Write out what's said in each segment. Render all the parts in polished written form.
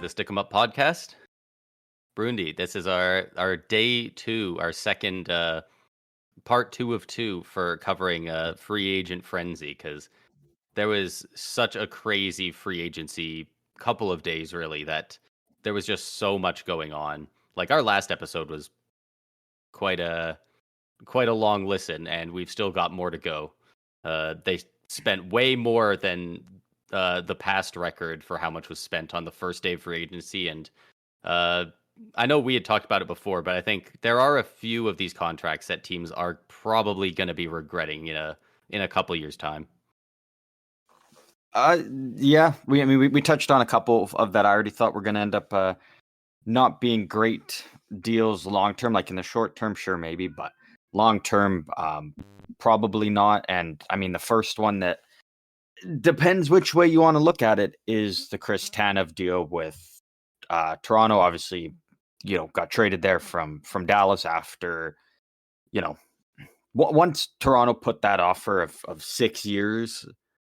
the Stick 'em Up podcast. Brundi, this is our day two, our second part two of two for covering Free Agent Frenzy, because there was such a crazy free agency couple of days, really, that there was just so much going on. Like, our last episode was quite a long listen, and we've still got more to go. They spent way more than the past record for how much was spent on the first day of free agency, and I know we had talked about it before, but I think there are a few of these contracts that teams are probably going to be regretting in a couple years' time. Yeah, we touched on a couple of that I already thought were going to end up not being great deals long term. Like in the short term, sure, maybe, but long term, probably not. And I mean, the first one that depends which way you want to look at it is the Chris Tanev deal with Toronto. Obviously, got traded there from Dallas after, once Toronto put that offer of 6 years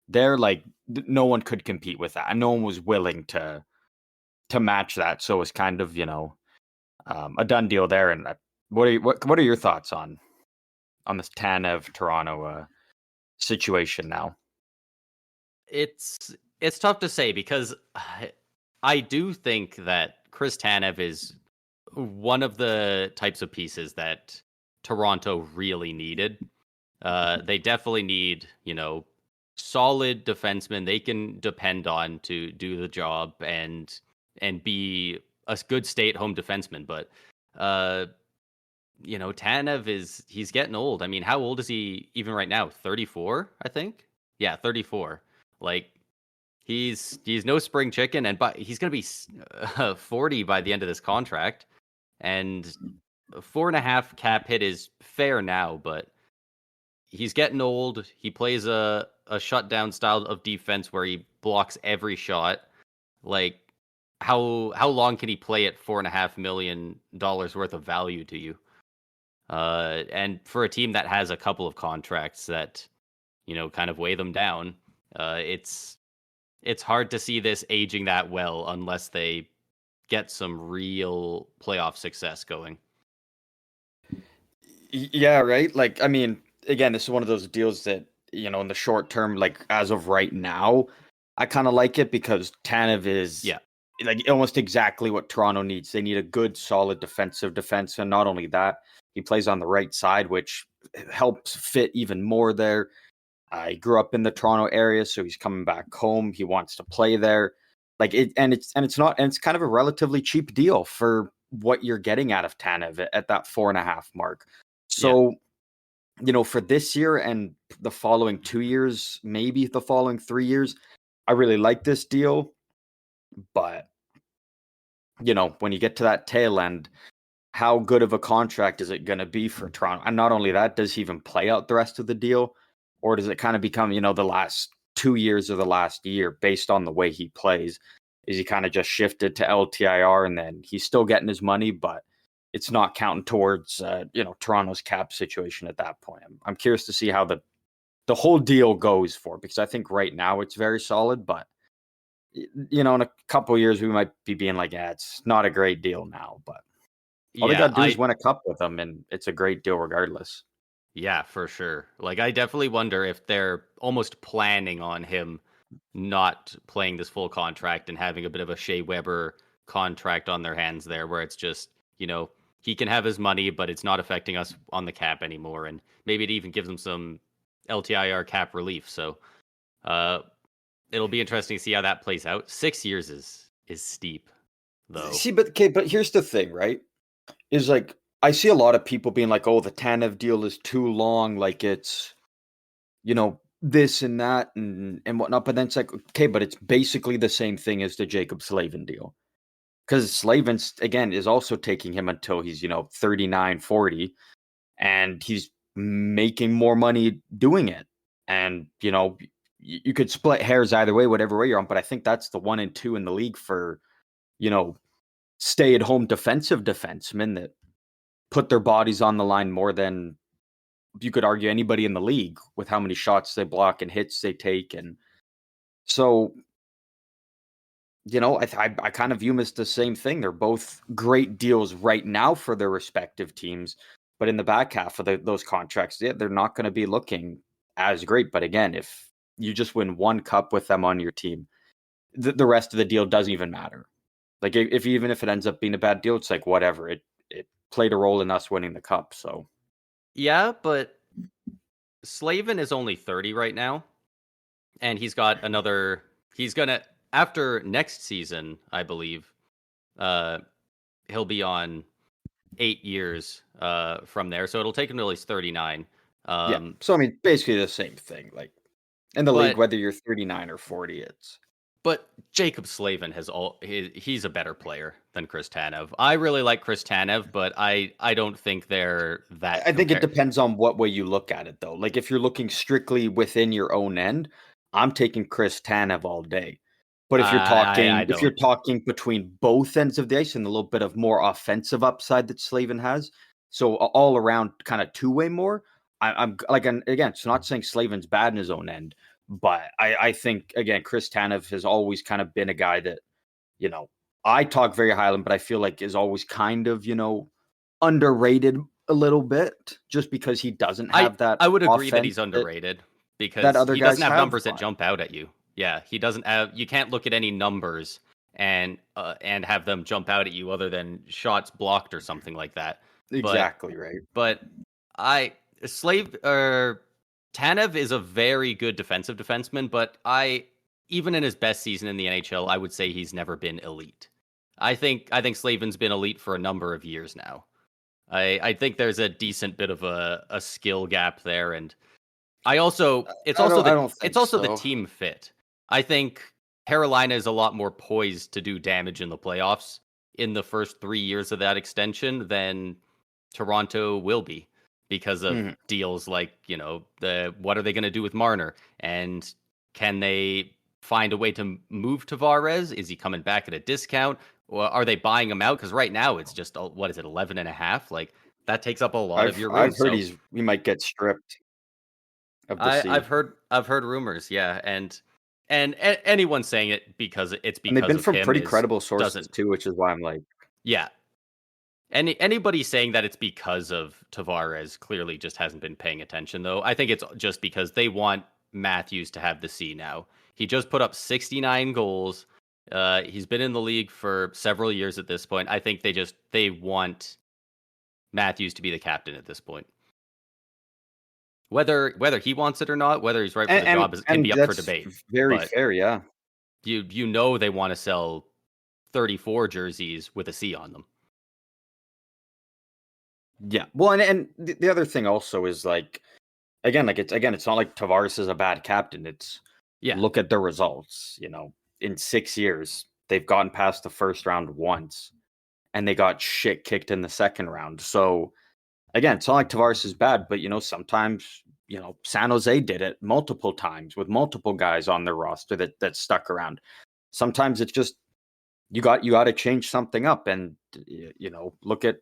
there, like no one could compete with that, and no one was willing to match that. So it was kind of a done deal there. And what are your thoughts on this Tanev Toronto situation now? It's tough to say, because I do think that Chris Tanev is one of the types of pieces that Toronto really needed. They definitely need, solid defensemen they can depend on to do the job and be a good stay-at-home defenseman. But Tanev he's getting old. I mean, how old is he even right now? 34, I think. Yeah, 34. Like, he's no spring chicken, but he's going to be 40 by the end of this contract. And 4.5 cap hit is fair now, but he's getting old. He plays a shutdown style of defense where he blocks every shot. Like, how long can he play at $4.5 million worth of value to you? And for a team that has a couple of contracts that, kind of weigh them down, it's hard to see this aging that well unless they get some real playoff success going. Yeah, right. Like, I mean, again, this is one of those deals that, in the short term, like as of right now, I kind of like it because Tanev is like almost exactly what Toronto needs. They need a good, solid defensive defense. And not only that, he plays on the right side, which helps fit even more there. He grew up in the Toronto area, so he's coming back home. He wants to play there. Like it's kind of a relatively cheap deal for what you're getting out of Tanev at that 4.5 mark. So, for this year and the following 2 years, maybe the following 3 years, I really like this deal. But, when you get to that tail end, how good of a contract is it going to be for Toronto? And not only that, does he even play out the rest of the deal? Or does it kind of become, the last 2 years or the last year based on the way he plays? Is he kind of just shifted to LTIR and then he's still getting his money, but it's not counting towards, Toronto's cap situation at that point? I'm curious to see how the whole deal goes because I think right now it's very solid, but, in a couple of years we might be being like, it's not a great deal now, but all they got to do is win a cup with them, and it's a great deal regardless. Yeah, for sure. Like, I definitely wonder if they're almost planning on him not playing this full contract and having a bit of a Shea Weber contract on their hands there, where it's just, he can have his money, but it's not affecting us on the cap anymore. And maybe it even gives him some LTIR cap relief. So it'll be interesting to see how that plays out. 6 years is steep, though. See, but here's the thing, right? Is like, I see a lot of people being like, oh, the Tanev deal is too long. Like it's, this and that and whatnot. But then it's like, okay, but it's basically the same thing as the Jacob Slavin deal. Because Slavin, again, is also taking him until he's, 39, 40. And he's making more money doing it. And, you could split hairs either way, whatever way you're on. But I think that's the 1 and 2 in the league for, stay-at-home defensive defensemen that put their bodies on the line more than you could argue anybody in the league with how many shots they block and hits they take. And so I kind of view them as the same thing. They're both great deals right now for their respective teams, but in the back half of those contracts, they're not going to be looking as great. But again, if you just win one cup with them on your team, the rest of the deal doesn't even matter. Like even if it ends up being a bad deal, it's like whatever. It played a role in us winning the cup. So yeah, but Slavin is only 30 right now, and he's got another. He's gonna after next season, I believe. He'll be on 8 years from there, so it'll take him till he's 39. yeah. So I mean, basically the same thing. Like in the league, But whether you're 39 or 40, it's. But Jacob Slavin he's a better player than Chris Tanev. I really like Chris Tanev, but I don't think they're that. I think it depends on what way you look at it, though. Like if you're looking strictly within your own end, I'm taking Chris Tanev all day. But if you're I talking between both ends of the ice and a little bit of more offensive upside that Slavin has, so all around kind of two-way more, I'm like, and again, it's not saying Slavin's bad in his own end, but I think again, Chris Tanev has always kind of been a guy that, I talk very highly, but I feel like is always kind of, underrated a little bit just because he doesn't have that. I would agree that he's underrated because other he guys doesn't have numbers that jump out at you. Yeah, he doesn't have. You can't look at any numbers and have them jump out at you other than shots blocked or something like that. Exactly right. But Tanev is a very good defensive defenseman, but even in his best season in the NHL, I would say he's never been elite. I think Slavin's been elite for a number of years now. I think there's a decent bit of a skill gap there, and it's also the team fit. I think Carolina is a lot more poised to do damage in the playoffs in the first 3 years of that extension than Toronto will be because of deals like, what are they going to do with Marner? And can they find a way to move Tavares? Is he coming back at a discount? Or are they buying him out? Because right now it's just, 11.5? Like, that takes up a lot of your room. I've heard we might get stripped of the I've heard rumors, yeah. And anyone saying it because it's because they've been of from him pretty credible sources too, which is why I'm like, yeah. Anybody saying that it's because of Tavares clearly just hasn't been paying attention, though. I think it's just because they want Matthews to have the C now. He just put up 69 goals. He's been in the league for several years at this point. I think they want Matthews to be the captain at this point. Whether he wants it or not, whether he's right for the job can be up for debate. Very fair, yeah. They want to sell 34 jerseys with a C on them. Yeah. Well, and the other thing also is like, it's not like Tavares is a bad captain. It's look at their results. In 6 years, they've gotten past the first round once, and they got shit kicked in the second round. So again, it's not like Tavares is bad, but sometimes San Jose did it multiple times with multiple guys on their roster that stuck around. Sometimes it's just you got to change something up, and look at,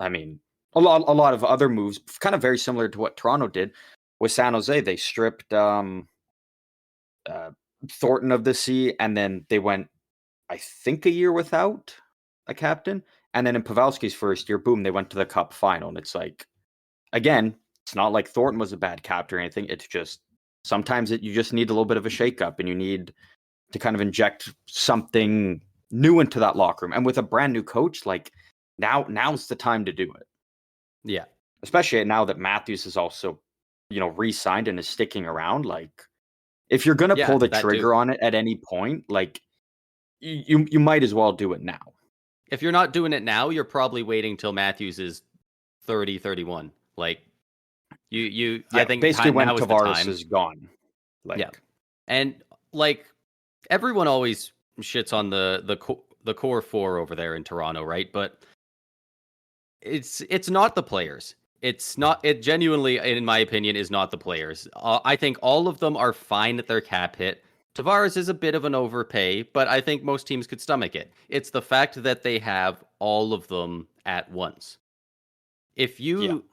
I mean, a lot of other moves, kind of very similar to what Toronto did with San Jose. They stripped Thornton of the C, and then they went, I think, a year without a captain. And then in Pavelski's first year, boom, they went to the Cup final. And it's like, again, it's not like Thornton was a bad captain or anything. It's just sometimes you just need a little bit of a shakeup, and you need to kind of inject something new into that locker room. And with a brand new coach, like now's the time to do it. Yeah. Especially now that Matthews is also, re-signed and is sticking around. Like, if you're going to pull the trigger on it at any point, like, you might as well do it now. If you're not doing it now, you're probably waiting till Matthews is 30, 31. Like, I think basically when Tavares is gone. Like, yeah. And like, everyone always shits on the core four over there in Toronto, right? But it's not the players. It genuinely, in my opinion, is not the players. I think all of them are fine at their cap hit. Tavares is a bit of an overpay, but I think most teams could stomach it. It's the fact that they have all of them at once. If you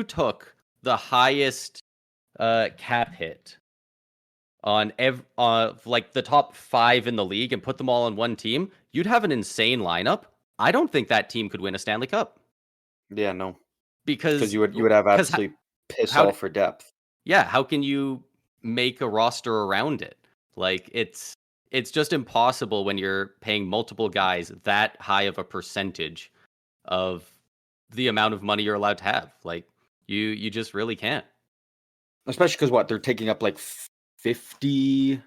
took the highest cap hit on like the top 5 in the league and put them all on one team, you'd have an insane lineup. I don't think that team could win a Stanley Cup. Yeah, no. Because Because you would have because absolutely piss how all for depth. yeah, how can you make a roster around it? Like it's just impossible when you're paying multiple guys that high of a percentage of the amount of money you're allowed to have. Like you just really can't. Especially because what they're taking up like 50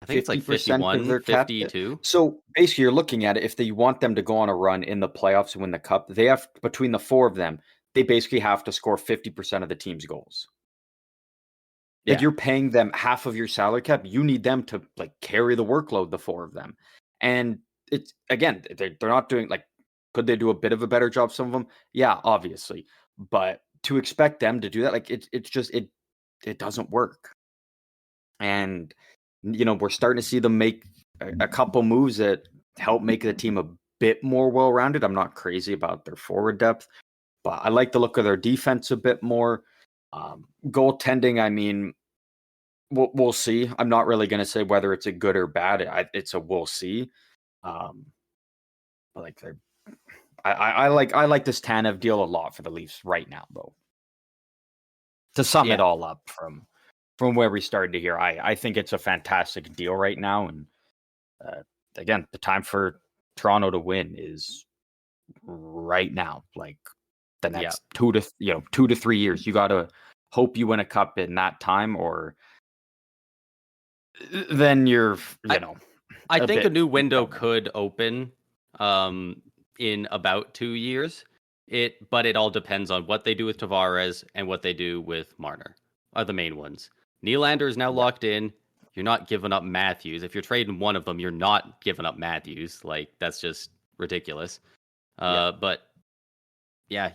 I think it's like percent of 51, their cap hit. 52. So basically, you're looking at it. If they want them to go on a run in the playoffs and win the cup, they have between the 4 of them, they basically have to score 50% of the team's goals. Like Yeah. you're paying them half of your salary cap. You need them to like carry the workload, the 4 of them. And it's again, they're not doing like, could they do a bit of a better job? Some of them, yeah, obviously. But to expect them to do that, like it's just it doesn't work. And we're starting to see them make a couple moves that help make the team a bit more well-rounded. I'm not crazy about their forward depth, but I like the look of their defense a bit more. Goaltending, I mean, we'll see. I'm not really going to say whether it's a good or bad. It's a we'll see. Um, but like I like this Tanev deal a lot for the Leafs right now, though. To sum it all up from where we started to here, I think it's a fantastic deal right now, and again, the time for Toronto to win is right now. Like the next 2 to 3 years, you got to hope you win a cup in that time, or then you're I think a new window could open in about 2 years. But it all depends on what they do with Tavares and what they do with Marner are the main ones. Nylander is now locked in. You're not giving up Matthews. If you're trading one of them, you're not giving up Matthews. Like that's just ridiculous. But yeah,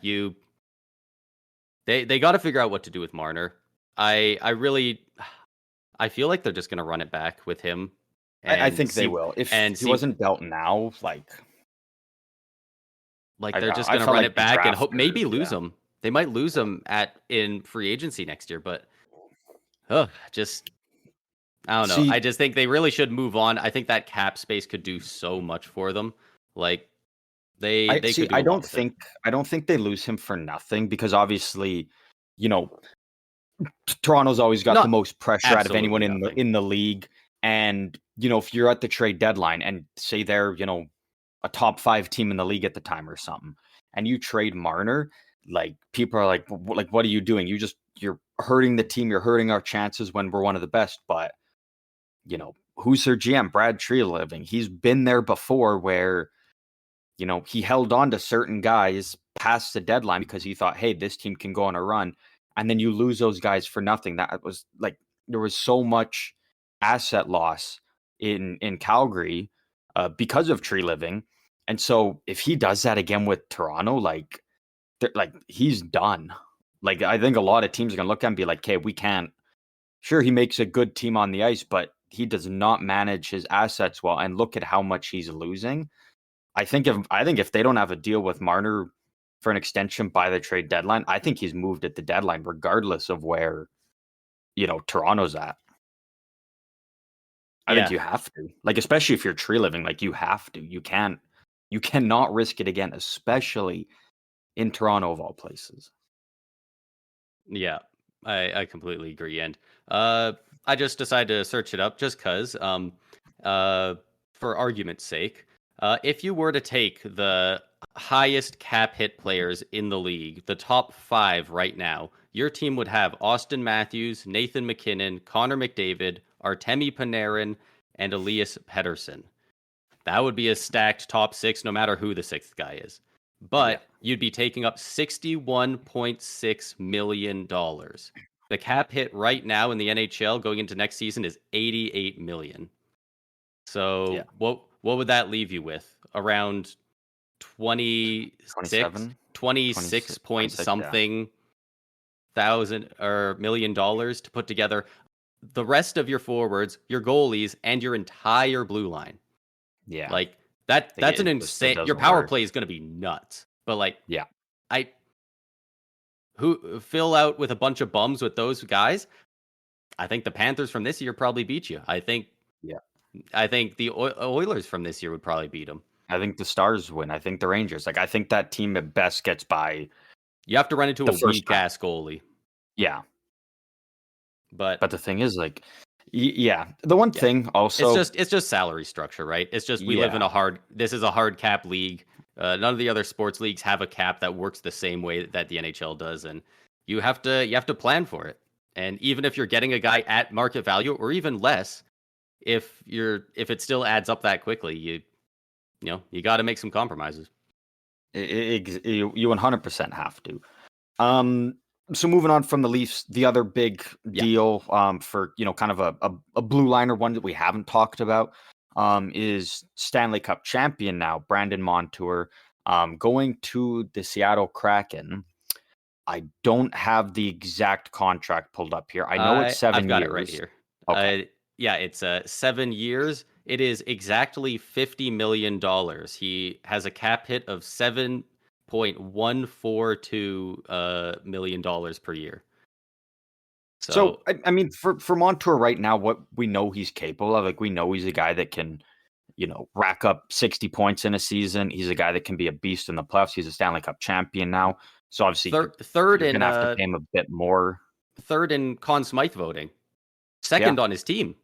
they got to figure out what to do with Marner. I feel like they're just going to run it back with him. I think they will. If he wasn't dealt now, like they're just going to run it back and hope maybe lose him. They might lose him in free agency next year, but just I don't know. I just think they really should move on. I think that cap space could do so much for them. Like they could do I don't think they lose him for nothing, because obviously, Toronto's always got the most pressure out of anyone in the league. And if you're at the trade deadline and say they're a top 5 team in the league at the time or something, and you trade Marner, like people are like what are you doing? You're hurting the team. You're hurting our chances when we're one of the best. But who's their GM? Brad Treliving. He's been there before, where he held on to certain guys past the deadline because he thought, hey, this team can go on a run, and then you lose those guys for nothing. That was like, there was so much asset loss in Calgary because of Treliving. And so if he does that again with Toronto, like he's done. Like I think a lot of teams are gonna look at him and be like, okay, we can't. Sure, he makes a good team on the ice, but he does not manage his assets well. And look at how much he's losing. I think if they don't have a deal with Marner for an extension by the trade deadline, I think he's moved at the deadline, regardless of where Toronto's at. I think you have to, like, especially if you're Treliving, like you have to. You cannot risk it again, especially in Toronto of all places. Yeah, I completely agree. And I just decided to search it up just because, for argument's sake, if you were to take the highest cap hit players in the league, the top 5 right now, your team would have Austin Matthews, Nathan McKinnon, Connor McDavid, Artemi Panarin, and Elias Pettersson. That would be a stacked top 6, no matter who the 6th guy is. But you'd be taking up $61.6 million. The cap hit right now in the NHL going into next season is $88 million. So what would that leave you with? Around 26 point something thousand or $1 million to put together the rest of your forwards, your goalies, and your entire blue line. Yeah. Like that's an insane. Your power play is going to be nuts. But like, who fill out with a bunch of bums with those guys? I think the Panthers from this year probably beat you. Yeah. I think the Oilers from this year would probably beat them. I think the Stars win. I think the Rangers. Like, I think that team at best gets by. You have to run into the a first weak round. ass goalie. Yeah. But the thing is, like, yeah. The one thing also, it's just salary structure, right? It's just we live in this is a hard cap league. None of the other sports leagues have a cap that works the same way that the NHL does, and you have to plan for it. And even if you're getting a guy at market value or even less, if it still adds up that quickly, you got to make some compromises. you 100% have to. So moving on from the Leafs, the other big deal for kind of a blue liner one that we haven't talked about is Stanley Cup champion now Brandon Montour going to the Seattle Kraken. I don't have the exact contract pulled up here. I know it's 7 years. I've got it right here. Okay. It's 7 years. It is exactly $50 million. He has a cap hit of $7.142 million per year. So I mean, for Montour right now, what we know he's capable of, like, we know he's a guy that can, rack up 60 points in a season. He's a guy that can be a beast in the playoffs. He's a Stanley Cup champion now. So obviously, third you're in gonna have to pay him a bit more. Third in Conn Smythe voting, second on his team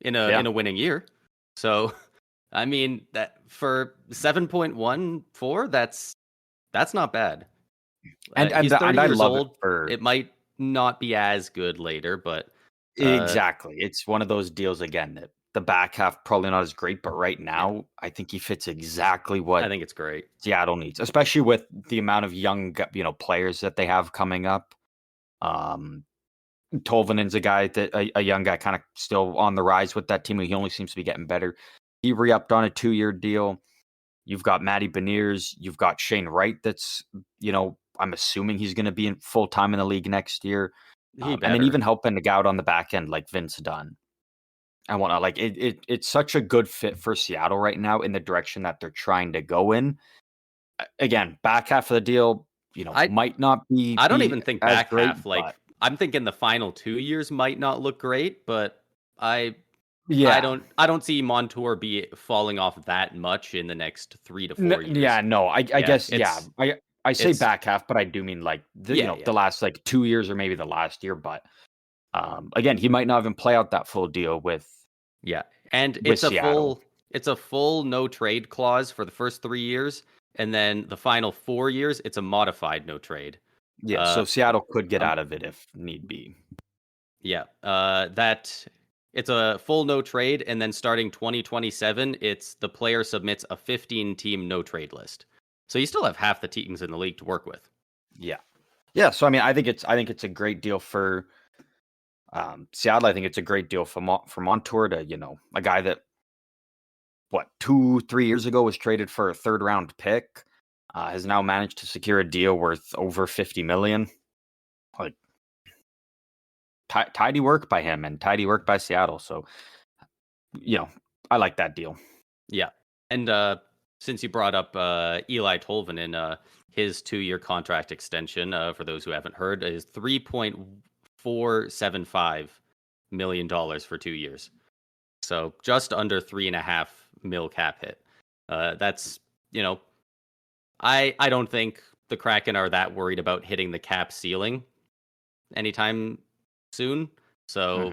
in a winning year. So, I mean, that for 7.14, that's not bad. And he's 30 years old. It it might not be as good later, but exactly, it's one of those deals again that the back half probably not as great, but right now I think he fits exactly what I think it's great Seattle needs, especially with the amount of young players that they have coming up. Tolvanen's a guy that a young guy kind of still on the rise with that team. He only seems to be getting better. He re-upped on a 2-year deal. You've got Matty Beniers. You've got Shane Wright. That's, I'm assuming he's going to be in full time in the league next year. And then even helping the guy out on the back end like Vince Dunn. I want to like it's such a good fit for Seattle right now in the direction that they're trying to go in. Again, back half of the deal, might not be. I don't even think back great, half. Like, I'm thinking the final 2 years might not look great, but I don't see Montour be falling off that much in the next 3 to 4 years. Yeah, no, I guess I say back half, but I do mean like the last like 2 years or maybe the last year. But again, he might not even play out that full deal with. Yeah, and it's a full no trade clause for the first 3 years, and then the final 4 years it's a modified no trade. Yeah, so Seattle could get out of it if need be. Yeah, that it's a full no trade, and then starting 2027, it's the player submits a 15-team no trade list. So you still have half the teams in the league to work with. Yeah. So I mean, I think it's a great deal for Seattle. I think it's a great deal for Montour to a guy that 2-3 years ago was traded for a 3rd round pick, has now managed to secure a deal worth over $50 million. Like, tidy work by him and tidy work by Seattle. So, I like that deal. Yeah. And since you brought up Eli Tolvanen, his 2-year contract extension, for those who haven't heard, is $3.475 million for 2 years. So just under $3.5 million cap hit. That's, I don't think the Kraken are that worried about hitting the cap ceiling anytime soon. So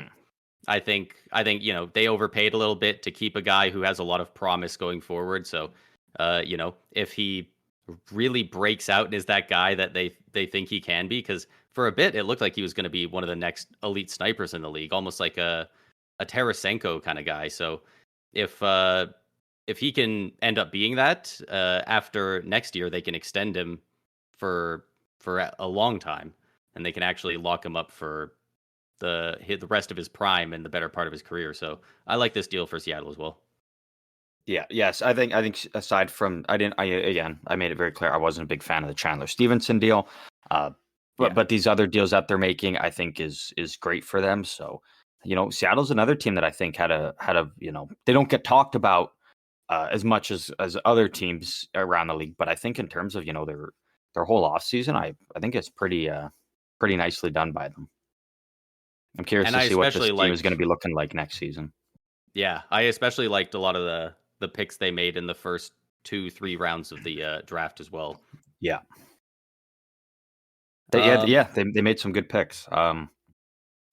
I think they overpaid a little bit to keep a guy who has a lot of promise going forward. So if he really breaks out and is that guy that they think he can be, because for a bit it looked like he was going to be one of the next elite snipers in the league, almost like a Tarasenko kind of guy. So if he can end up being that, after next year they can extend him for a long time, and they can actually lock him up for the rest of his prime and the better part of his career. So I like this deal for Seattle as well. Yeah, yes, I think aside from I made it very clear I wasn't a big fan of the Chandler Stevenson deal, but these other deals that they're making I think is great for them. So Seattle's another team that I think had a they don't get talked about as much as other teams around the league, but I think in terms of their whole off season, I think it's pretty nicely done by them. I'm curious And to I see what this especially team is going to liked, be looking like next season. yeah, I especially liked a lot of the picks they made in the first 2-3 rounds of the draft as well. Yeah. Um, They made some good picks. we've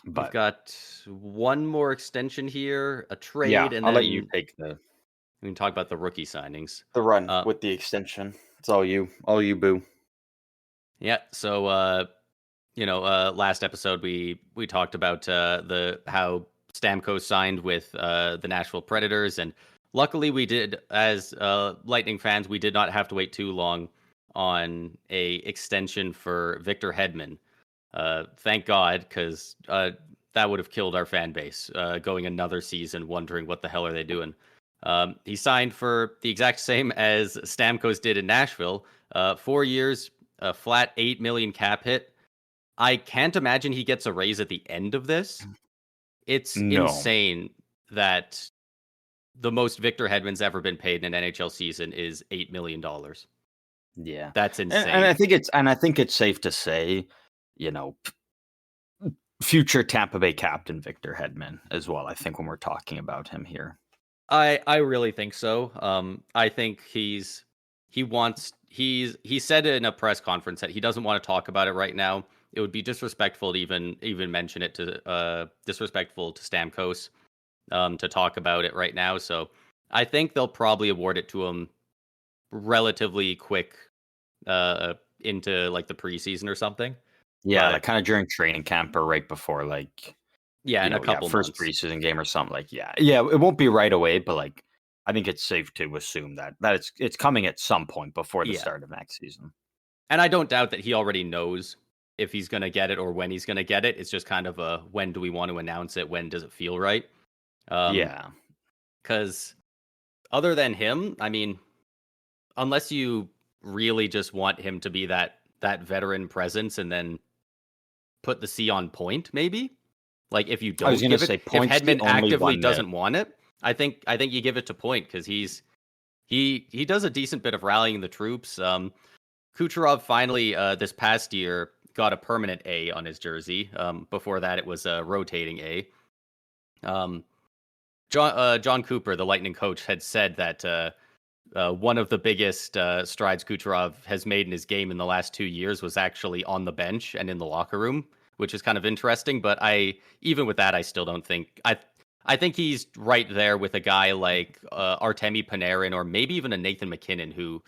But got one more extension here, a yeah, trade, and I'll let you then take the we can talk about the rookie signings. run Uh, with the extension. It's all you, boo. yeah, so last episode we talked about the how Stamkos signed with the Nashville Predators, and luckily we did, as Lightning fans, we did not have to wait too long on a extension for Victor Hedman. Thank God, because that would have killed our fan base going another season wondering what the hell are they doing. He signed for the exact same as Stamkos did in Nashville, 4 years, a flat $8 million cap hit. I can't imagine he gets a raise at the end of this. It's No. insane that the most Victor Hedman's ever been paid in an NHL season is $8 million. Yeah. That's And insane. I think it's safe to say, you know, future Tampa Bay captain Victor Hedman as well. I think when we're talking about him here. I really think so. I think he said in a press conference that he doesn't want to talk about it right now. It would be disrespectful to even mention it to disrespectful to Stamkos to talk about it right now. So I think they'll probably award it to him relatively quick into like the preseason or something. Yeah, But like kind of during training camp or right before, like, yeah, in a couple first months. preseason game or something. Like, yeah, it won't be right away, but like, I think it's safe to assume that it's coming at some point before the Yeah. start of next season. And I don't doubt that he already knows if he's going to get it or when he's going to get it. It's just kind of a when do we want to announce it? When does it feel right? Yeah. Because other than him, I mean, unless you really just want him to be that veteran presence and then put the C on point, maybe. Like if you I was don't gonna give it, say if Point's the Hedman only actively one that doesn't want it, I think you give it to Point because he does a decent bit of rallying the troops. Kucherov finally this past year got a permanent A on his jersey. Before that, it was a rotating A. John Cooper, the Lightning coach, had said that one of the biggest strides Kucherov has made in his game in the last 2 years was actually on the bench and in the locker room, which is kind of interesting. But even with that, I still don't think I think he's right there with a guy like Artemi Panarin or maybe even a Nathan McKinnon, who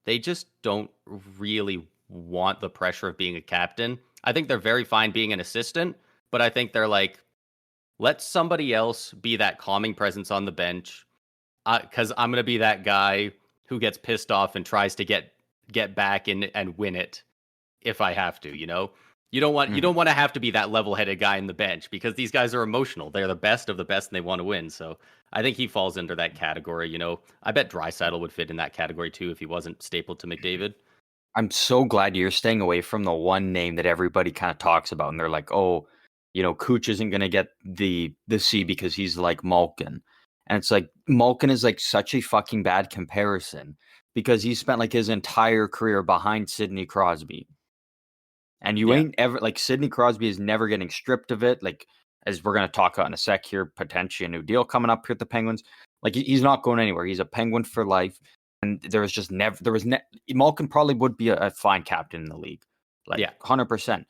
they just don't really want the pressure of being a captain. I think they're very fine being an assistant, but I think they're like, let somebody else be that calming presence on the bench, because I'm going to be that guy who gets pissed off and tries to get back and win it if I have to. You don't want to have to be that level-headed guy in the bench because these guys are emotional. They're the best of the best and they want to win. So I think he falls into that category. I bet Draisaitl would fit in that category too if he wasn't stapled to McDavid. I'm so glad you're staying away from the one name that everybody kind of talks about, and they're like, "Oh, Cooch isn't going to get the C because he's like Malkin," and it's like Malkin is like such a fucking bad comparison because he spent like his entire career behind Sidney Crosby, and you ain't ever like Sidney Crosby is never getting stripped of it. Like as we're going to talk about in a sec here, potentially a new deal coming up here at the Penguins. Like he's not going anywhere. He's a Penguin for life. And Malkin probably would be a fine captain in the league, like 100%.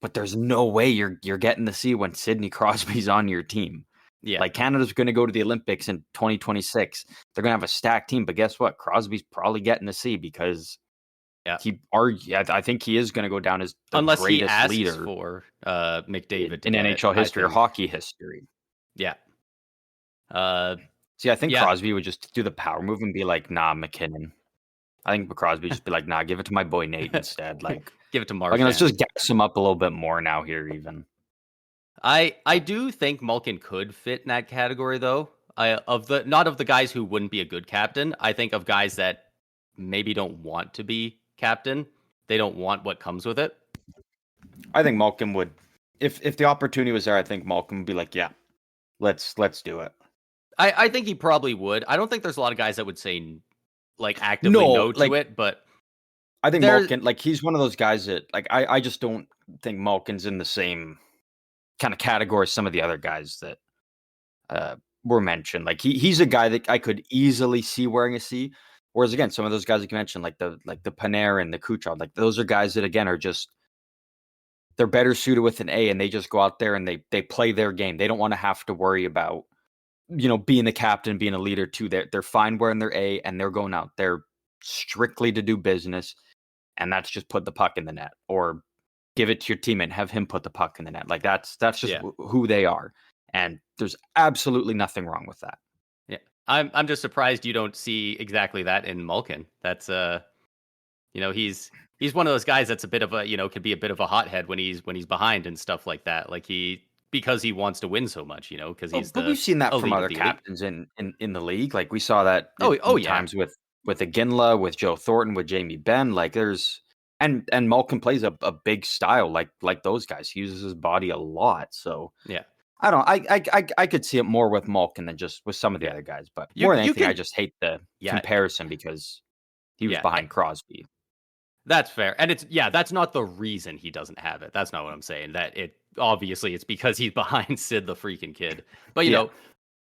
But there's no way you're getting the C when Sidney Crosby's on your team. Yeah, like Canada's going to go to the Olympics in 2026. They're going to have a stacked team, but guess what? Crosby's probably getting the C because I think he is going to go down as the unless he greatest asks leader for McDavid in NHL history or hockey history. Yeah. See, I think Crosby would just do the power move and be like, "Nah, McKinnon." I think Crosby just be like, "Nah, give it to my boy Nate instead." Like, give it to Marchand. Let's just gas him up a little bit more now here. Even I do think Malkin could fit in that category though. Not of the guys who wouldn't be a good captain. I think of guys that maybe don't want to be captain. They don't want what comes with it. I think Malkin would, if the opportunity was there. I think Malkin would be like, "Yeah, let's do it." I think he probably would. I don't think there's a lot of guys that would say like actively no to it, but I think Malkin, like, he's one of those guys that, like, I just don't think Malkin's in the same kind of category as some of the other guys that were mentioned. Like, he's a guy that I could easily see wearing a C. Whereas again, some of those guys that you mentioned, like the Panarin, the Kucherov, like those are guys that again are just they're better suited with an A, and they just go out there and they play their game. They don't want to have to worry about being the captain, being a leader too. They're fine wearing their A, and they're going out there strictly to do business, and that's just put the puck in the net or give it to your teammate and have him put the puck in the net. Like that's just who they are, and there's absolutely nothing wrong with that. Yeah, I'm just surprised you don't see exactly that in Malkin. That's he's one of those guys that's a bit of a could be a bit of a hothead when he's behind and stuff like that. Like because he wants to win so much, because he's but we've seen that from other captains in the league. Like we saw that times with Iginla, with Joe Thornton, with Jamie Benn. Like there's and Malkin plays a big style like those guys. He uses his body a lot. So yeah. I could see it more with Malkin than just with some of the other guys, but more than anything, I just hate the comparison because he was behind Crosby. That's fair. And that's not the reason he doesn't have it. That's not what I'm saying. That obviously it's because he's behind Sid the freaking kid. But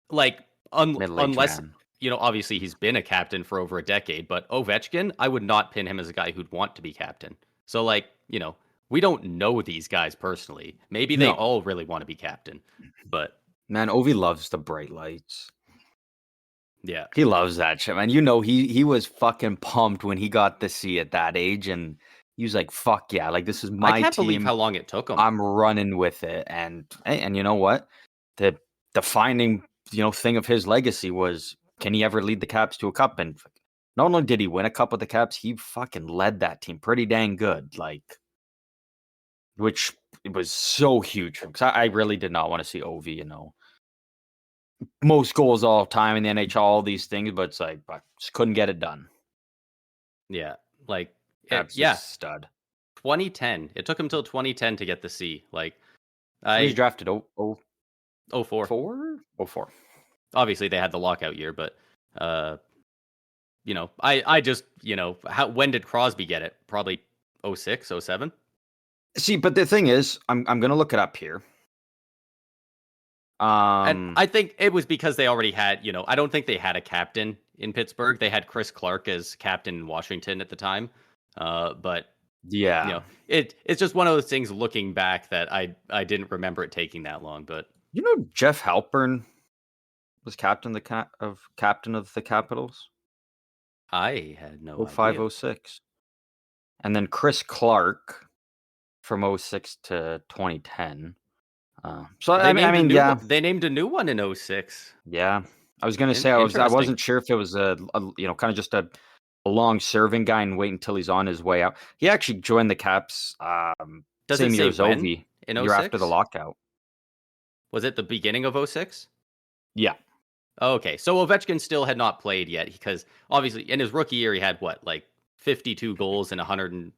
like unless man. Obviously he's been a captain for over a decade, but Ovechkin, I would not pin him as a guy who'd want to be captain. So like, we don't know these guys personally. Maybe they all really want to be captain. But man, Ovi loves the bright lights. Yeah. He loves that shit, man. He was fucking pumped when he got to see at that age, and he was like, fuck yeah, like this is my team. I can't believe how long it took him. I'm running with it. And you know what? The defining, thing of his legacy was, can he ever lead the Caps to a cup? And not only did he win a cup with the Caps, he fucking led that team pretty dang good. Like, which it was so huge because I really did not want to see Ovi, most goals all time in the NHL, all these things, but it's like I just couldn't get it done. Yeah, like stud. 2010. It took him till 2010 to get the C. Like he's drafted 04. 04. Obviously, they had the lockout year, but I just when did Crosby get it? Probably 06, 07? See, but the thing is, I'm gonna look it up here. And I think it was because they already had, I don't think they had a captain in Pittsburgh. They had Chris Clark as captain in Washington at the time. But yeah, it's just one of those things looking back that I didn't remember it taking that long. But Jeff Halpern was captain of the Capitals. I had no 05, 06. And then Chris Clark from 06 to 2010. So I mean, they named a new one in 06. Yeah, I was gonna say I wasn't sure if it was a kind of just a long serving guy and wait until he's on his way out. He actually joined the Caps same year as Ovi, in 06? Year after the lockout. Was it the beginning of 06? Yeah. Okay, so Ovechkin still had not played yet because obviously in his rookie year he had 52 goals and 106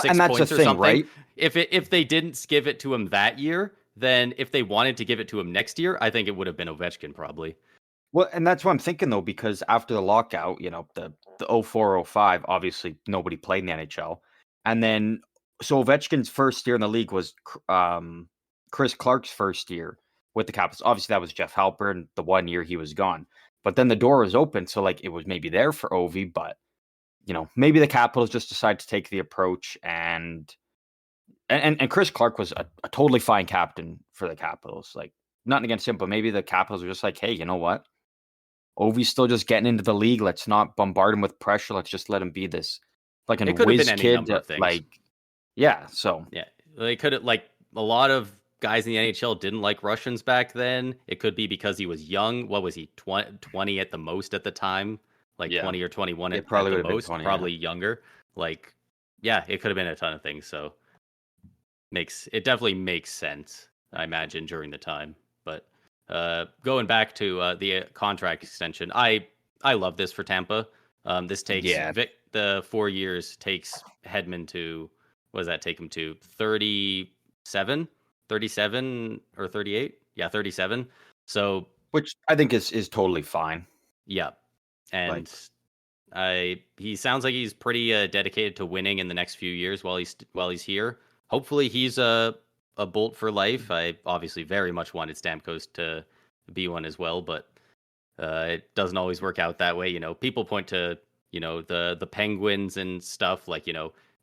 and that's points the or thing, something. Right? If they didn't give it to him that year, then if they wanted to give it to him next year, I think it would have been Ovechkin probably. Well, and that's what I'm thinking though, because after the lockout, the 04, 05, obviously nobody played in the NHL, and then so Ovechkin's first year in the league was Chris Clark's first year with the Capitals. Obviously, that was Jeff Halpern. The 1 year he was gone, but then the door was open, so like it was maybe there for Ovi, but maybe the Capitals just decided to take the approach and Chris Clark was a totally fine captain for the Capitals. Like, nothing against him, but maybe the Capitals were just like, hey, you know what? Ovi's still just getting into the league. Let's not bombard him with pressure. Let's just let him be this like a whiz kid. So yeah, they could have a lot of guys in the NHL didn't like Russians back then. It could be because he was young. What was he, 20 at the most at the time? 20 or 21 at the most, 20, probably younger. It could have been a ton of things. So it definitely makes sense, I imagine, during the time. But going back to the contract extension, I love this for Tampa. This takes the 4 years takes Hedman to, what does that take him to? 37 or 38? Yeah, 37. So which I think is totally fine. Yeah. And He sounds like he's pretty dedicated to winning in the next few years while he's here. Hopefully, he's a Bolt for life. I obviously very much wanted Stamkos to be one as well, but it doesn't always work out that way. People point to the Penguins and stuff like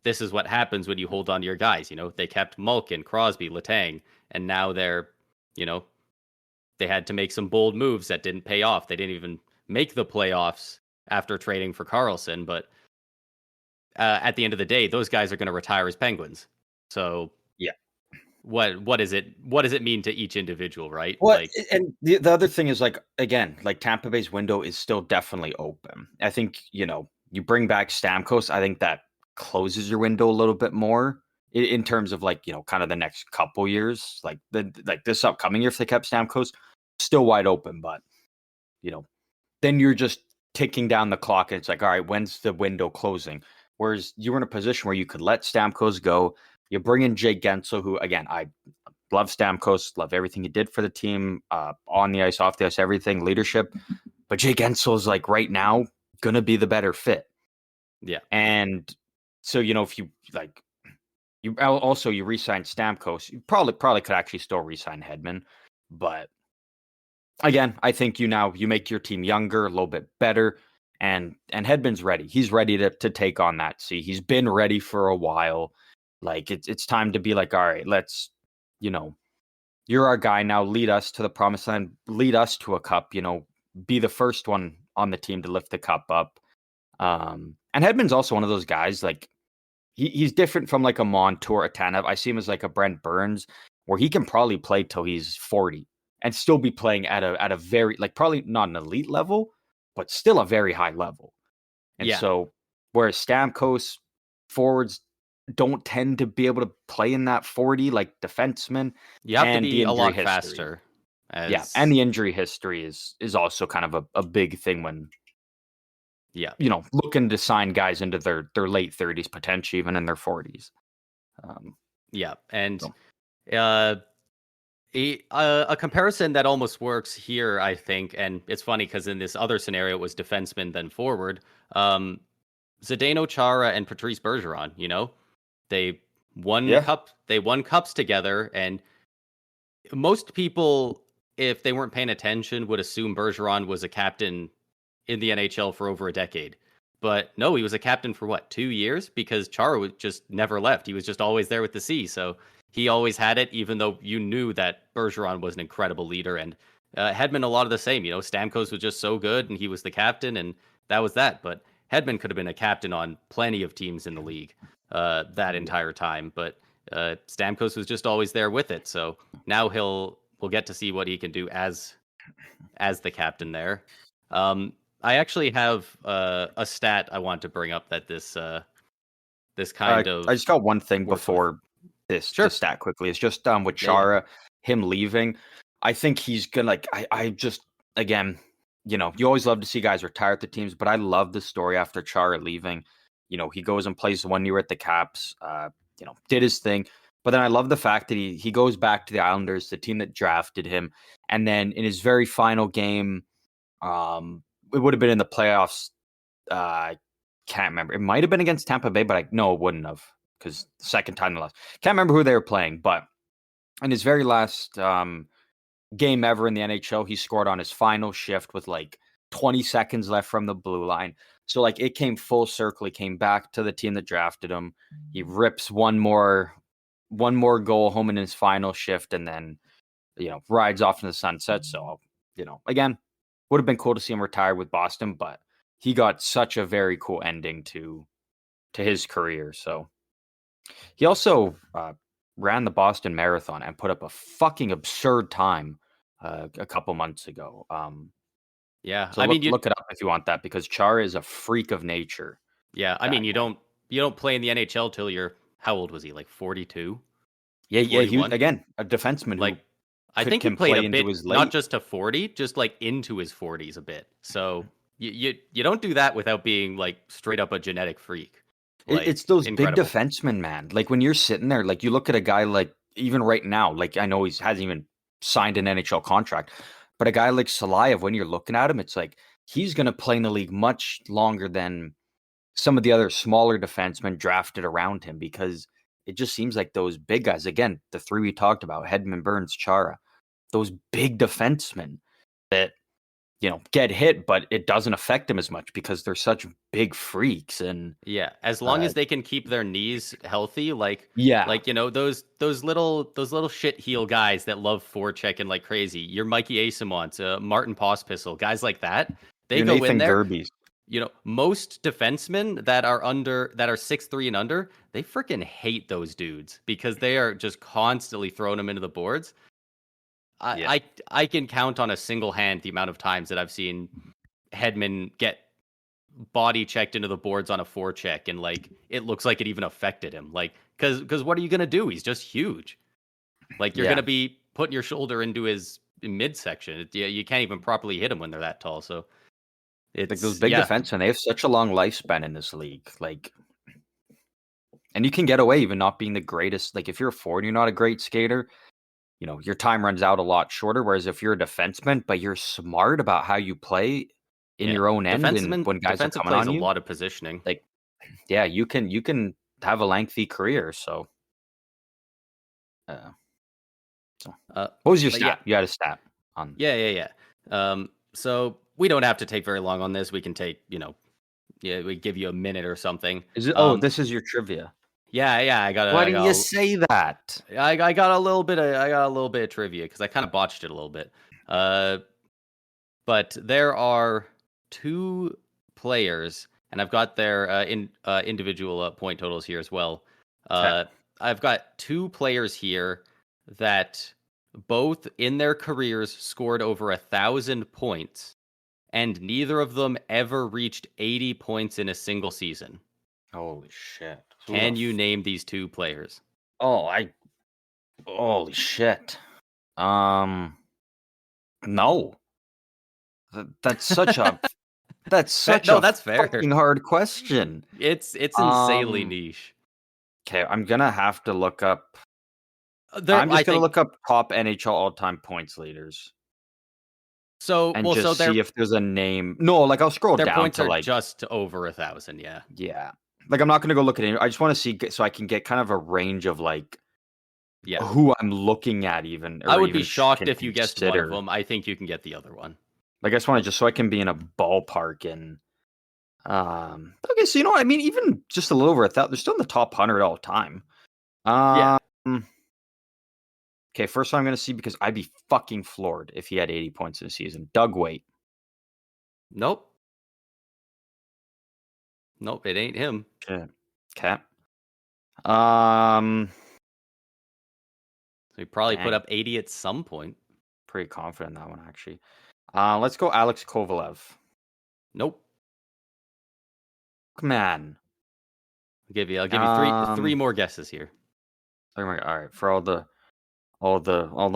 this is what happens when you hold on to your guys. They kept Malkin, Crosby, Letang, and now they're you know they had to make some bold moves that didn't pay off. They didn't even make the playoffs after trading for Carlson, but at the end of the day, those guys are going to retire as Penguins. So yeah, what is it? What does it mean to each individual, right? Well, and the other thing is again, Tampa Bay's window is still definitely open. I think you bring back Stamkos. I think that closes your window a little bit more in terms of kind of the next couple years, like this upcoming year if they kept Stamkos, still wide open. But then you're just ticking down the clock, and it's like, all right, when's the window closing? Whereas you were in a position where you could let Stamkos go. You bring in Jake Gensel, who again I love Stamkos, love everything he did for the team, on the ice, off the ice, everything, leadership. But Jake Gensel is right now gonna be the better fit. Yeah, and so if you you also you re-sign Stamkos, you probably could actually still re-sign Hedman, but again, I think you make your team younger, a little bit better, and Hedman's ready. He's ready to take on that. See, he's been ready for a while. It's time to be all right, let's you're our guy now. Lead us to the promised land. Lead us to a cup. Be the first one on the team to lift the cup up. And Hedman's also one of those guys. He's different from a Montour, a Tanev. I see him as a Brent Burns, where he can probably play till he's 40 and still be playing at a very probably not an elite level, but still a very high level. And so, whereas Stamkos forwards don't tend to be able to play in that 40 like defensemen. You have to be a lot faster. And the injury history is also kind of a big thing when looking to sign guys into their late 30s, potentially even in their 40s. A comparison that almost works here, I think, and it's funny because in this other scenario it was defenseman then forward. Zdeno Chara and Patrice Bergeron, they won cups together, and most people, if they weren't paying attention, would assume Bergeron was a captain in the NHL for over a decade. But no, he was a captain for 2 years, because Chara just never left. He was just always there with the C. So he always had it, even though you knew that Bergeron was an incredible leader. And Hedman, a lot of the same. Stamkos was just so good, and he was the captain, and that was that. But Hedman could have been a captain on plenty of teams in the league that entire time. But Stamkos was just always there with it. So now we'll get to see what he can do as the captain there. I actually have a stat I want to bring up that this kind of... I just got one thing before this stat quickly. It's just with Chara, him leaving. I think he's gonna I just, again, you always love to see guys retire at the teams, but I love the story after Chara leaving. He goes and plays 1 year at the Caps, did his thing. But then I love the fact that he goes back to the Islanders, the team that drafted him. And then in his very final game, it would have been in the playoffs. I can't remember. It might have been against Tampa Bay, but no, it wouldn't have, because the second time they lost. Can't remember who they were playing, but in his very last game ever in the NHL, he scored on his final shift with 20 seconds left from the blue line. So it came full circle. He came back to the team that drafted him. He rips one more goal home in his final shift, and then rides off in the sunset. So again, would have been cool to see him retire with Boston, but he got such a very cool ending to his career. So he also ran the Boston Marathon and put up a fucking absurd time a couple months ago. So look it up if you want that, because Chara is a freak of nature. Yeah, I mean, you don't play in the NHL till you're... How old was he? 42? Yeah, he was, again, a defenseman. I think he played a bit, not just to 40, just into his 40s a bit. So you don't do that without being straight up a genetic freak. It's those incredible big defensemen, man. When you're sitting there, you look at a guy even right now, I know he hasn't even signed an NHL contract, but a guy like Salayev, when you're looking at him, it's he's going to play in the league much longer than some of the other smaller defensemen drafted around him, because it just seems like those big guys, again, the three we talked about, Hedman, Burns, Chara, those big defensemen that, get hit, but it doesn't affect them as much because they're such big freaks. And yeah, as long as they can keep their knees healthy, like those little shit heel guys that love forechecking like crazy. Your Mikey Asimont, Martin Pospisil, guys like that. They your go Nathan in there. Gerbies. Most defensemen that are 6'3" and under, they freaking hate those dudes because they are just constantly throwing them into the boards. I can count on a single hand the amount of times that I've seen Hedman get body checked into the boards on a forecheck, and like it looks like it even affected him. Like, because what are you gonna do? He's just huge. Like, you're gonna be putting your shoulder into his midsection. You can't even properly hit him when they're that tall. So it's like those big defensemen, they have such a long lifespan in this league. Like, and you can get away even not being the greatest. Like, if you're a forward, you're not a great skater, your time runs out a lot shorter. Whereas if you're a defenseman, but you're smart about how you play in your own end, and when guys are coming on you, a lot of positioning. Like, you can have a lengthy career. So, what was your stat? You had a stat on. Yeah. So we don't have to take very long on this. We can take, we give you a minute or something. Is it? This is your trivia. Yeah. I got. Why didn't you say that? I got a little bit of trivia because I kind of botched it a little bit. But there are 2 players, and I've got their individual point totals here as well. I've got 2 players here that both in their careers scored over 1,000 points, and neither of them ever reached 80 points in a single season. Holy shit. Can you name these 2 players? Holy shit. No. That's such a that's fair. Fucking hard question. It's insanely niche. Okay, I'm gonna have to look up. I'm just gonna look up top NHL all-time points leaders. So, and see if there's a name. No, like I'll scroll down points to are like just over 1,000. Yeah. Yeah. Like, I'm not gonna go look at it. I just want to see so I can get kind of a range of like who I'm looking at even. I would be shocked if you guessed one of them. I think you can get the other one. Like, I just want to so I can be in a ballpark. And okay, so I mean, even just a little over 1,000, they're still in the top 100 all time. Okay, first one I'm gonna see, because I'd be fucking floored if he had 80 points in a season. Doug Weight. Nope, it ain't him. Okay. So he probably put up 80 at some point. Pretty confident in that one, actually. Let's go Alex Kovalev. Nope. Man. I'll give you three more guesses here. All right, for all the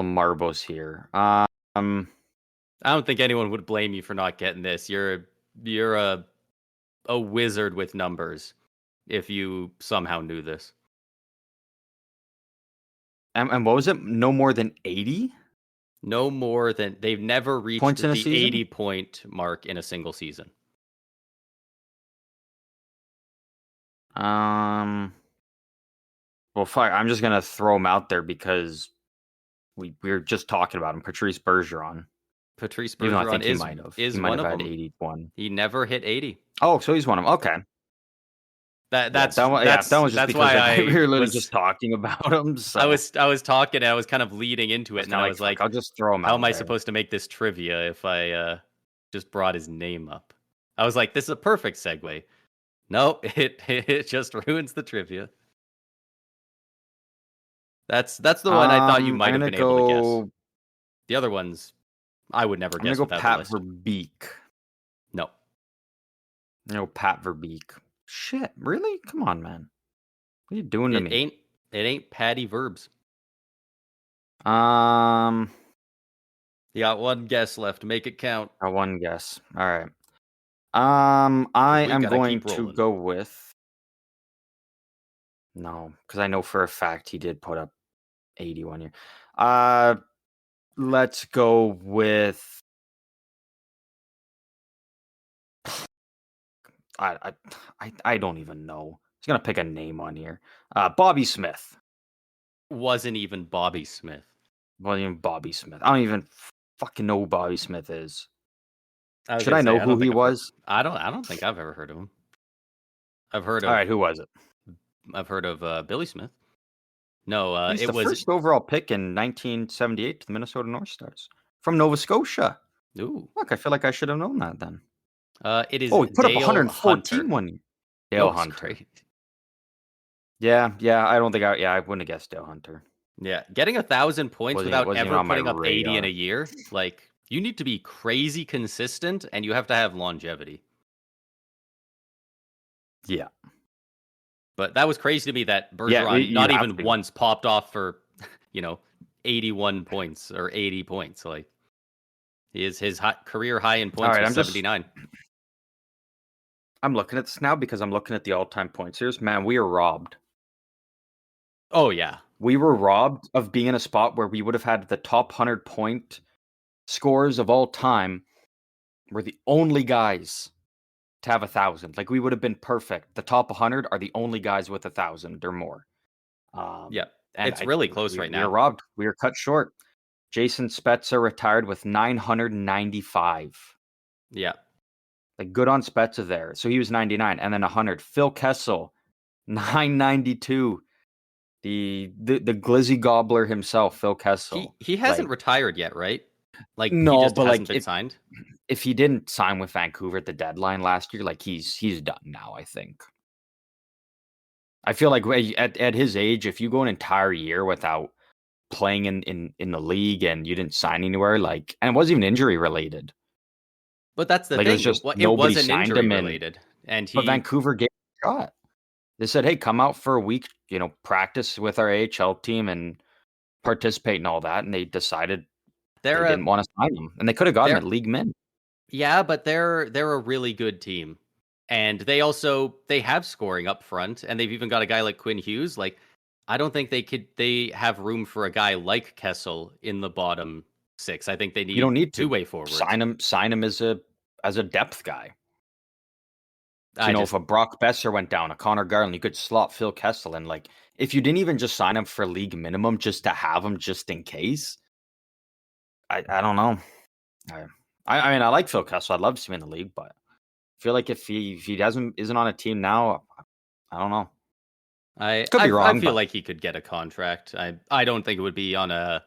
marbles here. I don't think anyone would blame you for not getting this. You're a wizard with numbers if you somehow knew this. And what was it? No more than 80? No more than, they've never reached the 80-point mark in a single season. Well, fuck, I'm just gonna throw him out there because we were just talking about him. Patrice Bergeron. Patrice Bergeron he might have had 81. He never hit 80. Oh, so he's one of them. Okay. That was just because we were literally just talking about him. So. I was talking, and I was kind of leading into it, and I was like, I'll just throw him out. How am I supposed to make this trivia if I just brought his name up? I was like, this is a perfect segue. No, it just ruins the trivia. That's the one I thought you might have been able to guess. The other ones, I would never guess. I'm gonna go Pat Verbeek. No, Pat Verbeek. Shit, really? Come on, man. What are you doing to me? It ain't Patty Verbs. You got one guess left. Make it count. One guess. All right. I am going to go with. No, because I know for a fact he did put up 81 here. Let's go with I don't even know. He's gonna pick a name on here. Bobby Smith. Wasn't even Bobby Smith. Wasn't even Bobby Smith. I don't even fucking know who Bobby Smith is. Should I I know say, who he was? I don't think I've ever heard of him. I've heard All of. right, who was it? I've heard of Billy Smith. No, He's it the was. first overall pick in 1978 to the Minnesota North Stars from Nova Scotia. Ooh, Look, I feel like I should have known that then. it is Oh, he put up Dale 114 Hunter. one year. That Dale was Hunter. great. Yeah. I don't think I wouldn't have guessed Dale Hunter. Yeah, getting 1,000 points without Wasn't even ever on my putting up 80 in radar. a year, like you need to be crazy consistent, and you have to have longevity. Yeah. But that was crazy to me that Bergeron not even once popped off for, 81 points or 80 points. Like his career high in points was 79. I'm looking at this now because I'm looking at the all-time points. Man, we are robbed. Oh yeah, we were robbed of being in a spot where we would have had the top 100 point scores of all time. We're the only guys to have 1,000. Like we would have been perfect. The top 100 are the only guys with 1,000 or more. Yeah, and it's really close right now. We were robbed. We were cut short. Jason Spezza retired with 995. Yeah, like good on Spezza there. So he was 99, and then 100. Phil Kessel, 992. The Glizzy Gobbler himself, Phil Kessel. He hasn't retired yet, right? Like no, he just but hasn't been signed. If he didn't sign with Vancouver at the deadline last year, like he's done now. I think. I feel like at his age, if you go an entire year without playing in the league and you didn't sign anywhere, like, and it wasn't even injury related. But that's the like, thing. It was just it nobody wasn't signed injury him related, and but Vancouver gave him a shot. They said, "Hey, come out for a week, practice with our AHL team and participate in all that." And they decided they didn't want to sign him, and they could have gotten him at league min. Yeah, but they're a really good team, and they have scoring up front, and they've even got a guy like Quinn Hughes. Like, I don't think they have room for a guy like Kessel in the bottom six. I think they need you don't need two-way forwards. Sign him as a depth guy. So, if a Brock Besser went down, a Connor Garland, you could slot Phil Kessel in. Like, if you didn't even just sign him for league minimum just to have him just in case, I don't know. I mean, I like Phil Kessel. I'd love to see him in the league, but I feel like if he isn't on a team now, I don't know. Could be wrong. I feel like he could get a contract. I don't think it would be on a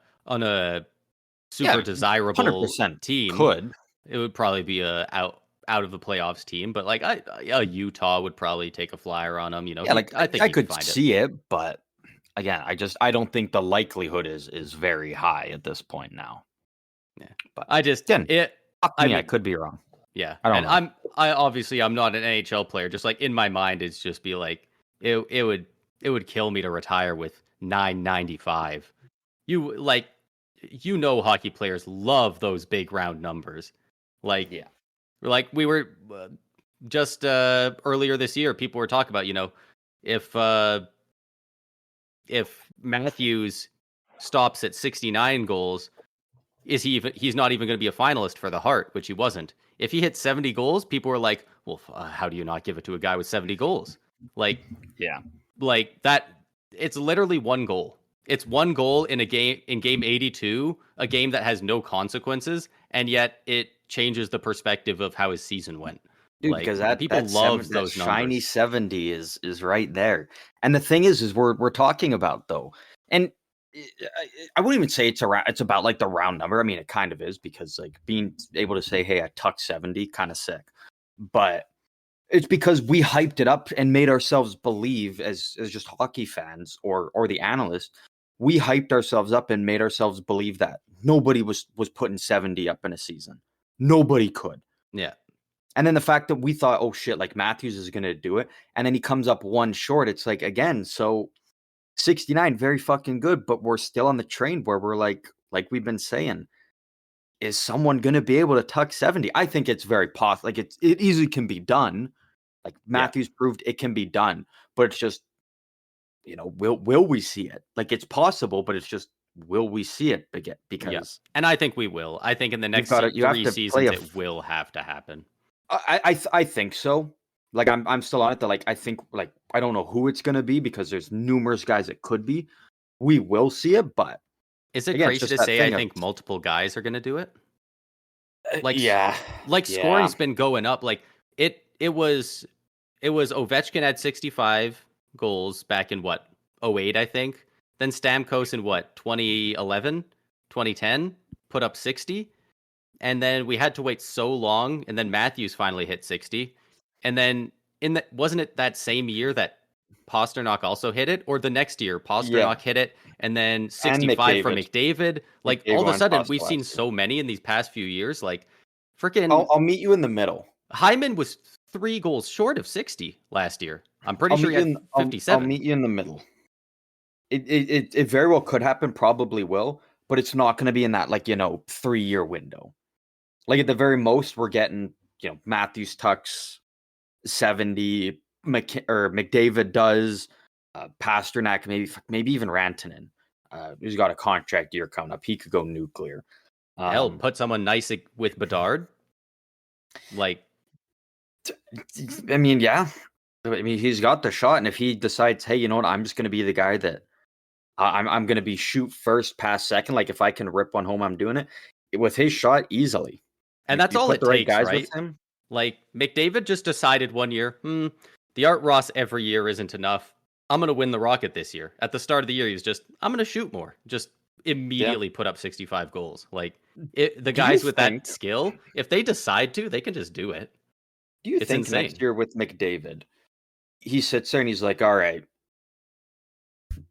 super desirable 100% team. Could it would probably be a out of the playoffs team, but like Utah would probably take a flyer on him. I think I could see it, but again, I don't think the likelihood is very high at this point now. Yeah, but I could be wrong. Yeah, I don't know. I'm not an NHL player. Just like in my mind, it's just be like it would kill me to retire with 995. Hockey players love those big round numbers. Like, yeah. Like we were just earlier this year, people were talking about, if Matthews stops at 69 goals, he's not even going to be a finalist for the Hart, which he wasn't. If he hit 70 goals, people were like, well, how do you not give it to a guy with 70 goals? Like, yeah, like that. It's literally one goal. It's one goal in game 82, a game that has no consequences, and yet it changes the perspective of how his season went. Dude, because people love those shiny numbers. 70 is right there. And the thing is we're talking about though, and I wouldn't even say it's about like the round number. I mean, it kind of is, because like being able to say, hey, I tucked 70, kind of sick. But it's because we hyped it up and made ourselves believe as just hockey fans or the analysts, we hyped ourselves up and made ourselves believe that nobody was putting 70 up in a season. Nobody could. Yeah. And then the fact that we thought, oh shit, like Matthews is going to do it. And then he comes up one short. It's like, again, so 69, very fucking good, but we're still on the train where we're like we've been saying, is someone going to be able to tuck 70? I think it's very possible. Like it easily can be done. Like Matthews proved it can be done, but it's just, will we see it? Like it's possible, but it's just, will we see it? Because and I think we will. I think in the next 3 seasons it will have to happen. I think so. Like I'm still on it. That like I think like I don't know who it's gonna be because there's numerous guys it could be. We will see it, but Is it again, it's crazy just to that say I thing of think multiple guys are going to do it? Like yeah, like yeah, scoring's been going up. Like it was Ovechkin had 65 goals back in what, 08, I think. Then Stamkos in what, 2011, 2010 put up 60. And then we had to wait so long, and then Matthews finally hit 60. And then wasn't it that same year that Pasternak also hit it, or the next year yeah. Pasternak hit it, and then And 65 for McDavid, McDavid? Like all of a went sudden, past we've the seen last year. so many in these past few years. Like freaking I'll meet you in the middle. Hyman was 3 goals short of 60 last year. I'm pretty I'll sure meet he you had in. I'll 57. meet you in the middle. It very well could happen. Probably will, but it's not going to be in that 3-year window. Like at the very most, we're getting Matthews tucks 70, McDavid does, Pasternak maybe even Rantanen, who's got a contract year coming up. He could go nuclear. Hell, put someone nice with Bedard. Like, I mean, yeah. I mean, he's got the shot, and if he decides, hey, you know what, I'm just going to be the guy that I'm going to be shoot first, pass second. Like if I can rip one home, I'm doing it with his shot easily. and that's You all put it the right takes, guys with right? him. Like McDavid just decided one year, the Art Ross every year isn't enough. I'm gonna win the Rocket this year. At the start of the year, he's just, I'm gonna shoot more. Just Yeah. immediately put up 65 goals. Like the Do you guys with that think? skill, if they decide to, they can just do it. Do you It's think next insane. year with McDavid, he sits there and he's like, all right,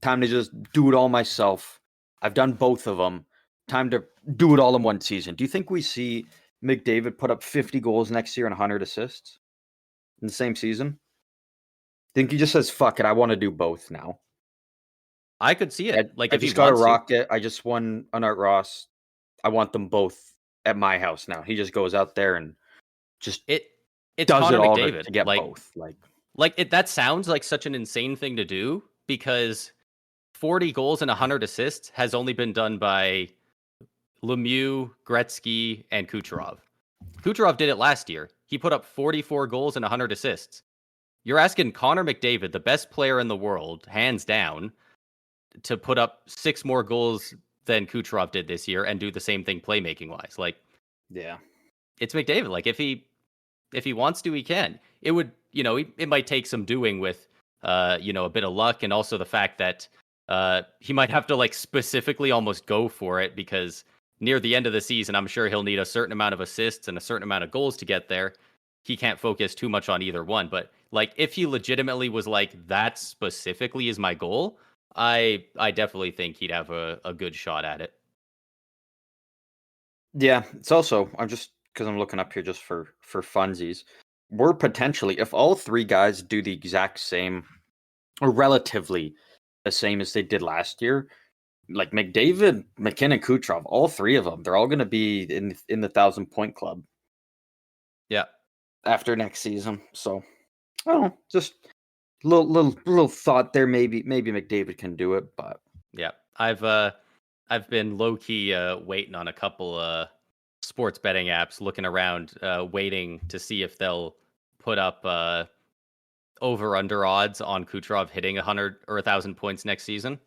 time to just do it all myself. I've done both of them. Time to do it all in one season. Do you think we see McDavid put up 50 goals next year and 100 assists in the same season? Think he just says, fuck it, I want to do both now. I could see it. Like I if he just got a wants to. rocket. I just won an Art Ross. I want them both at my house now. He just goes out there and just It's does it Connor all McDavid. to get both. That sounds like such an insane thing to do because 40 goals and 100 assists has only been done by Lemieux, Gretzky, and Kucherov. Kucherov did it last year. He put up 44 goals and 100 assists. You're asking Connor McDavid, the best player in the world, hands down, to put up 6 more goals than Kucherov did this year and do the same thing playmaking wise. Like, Yeah. it's McDavid. Like, if he wants to, he can. It would, it might take some doing with, a bit of luck, and also the fact that he might have to like specifically almost go for it because near the end of the season, I'm sure he'll need a certain amount of assists and a certain amount of goals to get there. He can't focus too much on either one. But like, if he legitimately was like, that specifically is my goal, I definitely think he'd have a good shot at it. Yeah. It's also I'm just because I'm looking up here just for funsies. We're potentially, if all three guys do the exact same or relatively the same as they did last year, like McDavid, McKinnon, Kucherov, all three of them, they're all going to be in the 1,000-point club. Yeah. After next season. So I don't know, just little thought there. Maybe McDavid can do it, but yeah, I've been low key waiting on a couple sports betting apps, looking around, waiting to see if they'll put up over under odds on Kucherov hitting 100 or 1,000 points next season.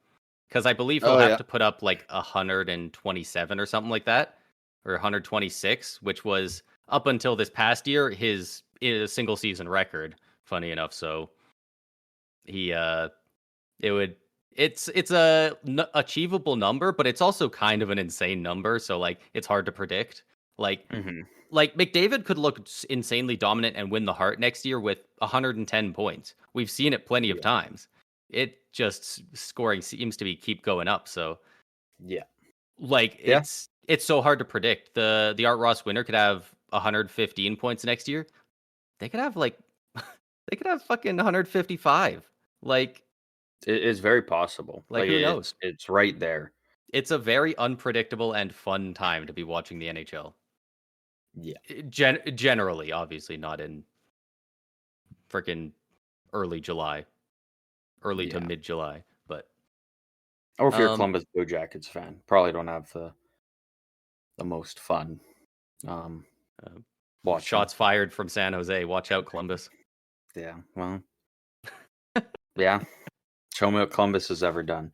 Because I believe he'll oh have yeah, to put up like 127 or something like that, or 126, which was up until this past year his single season record. Funny enough, so he it would it's a achievable number, but it's also kind of an insane number. So like it's hard to predict. Like mm-hmm. like McDavid could look insanely dominant and win the Hart next year with 110 points. We've seen it plenty of Yeah, times. It just scoring seems to be keep going up. So yeah, like yeah. it's so hard to predict. The Art Ross winner could have 115 points next year. They could have like they could have fucking 155. Like It is very possible. like who knows? It's right there. It's a very unpredictable and fun time to be watching the NHL. Yeah, Generally, obviously not in freaking early July, early to yeah. mid July, but Or if you're a um, Columbus Blue Jackets fan, probably don't have the most fun um uh, watching. shots fired from San Jose. Watch out, Columbus. Yeah, well, yeah. Show me what Columbus has ever done.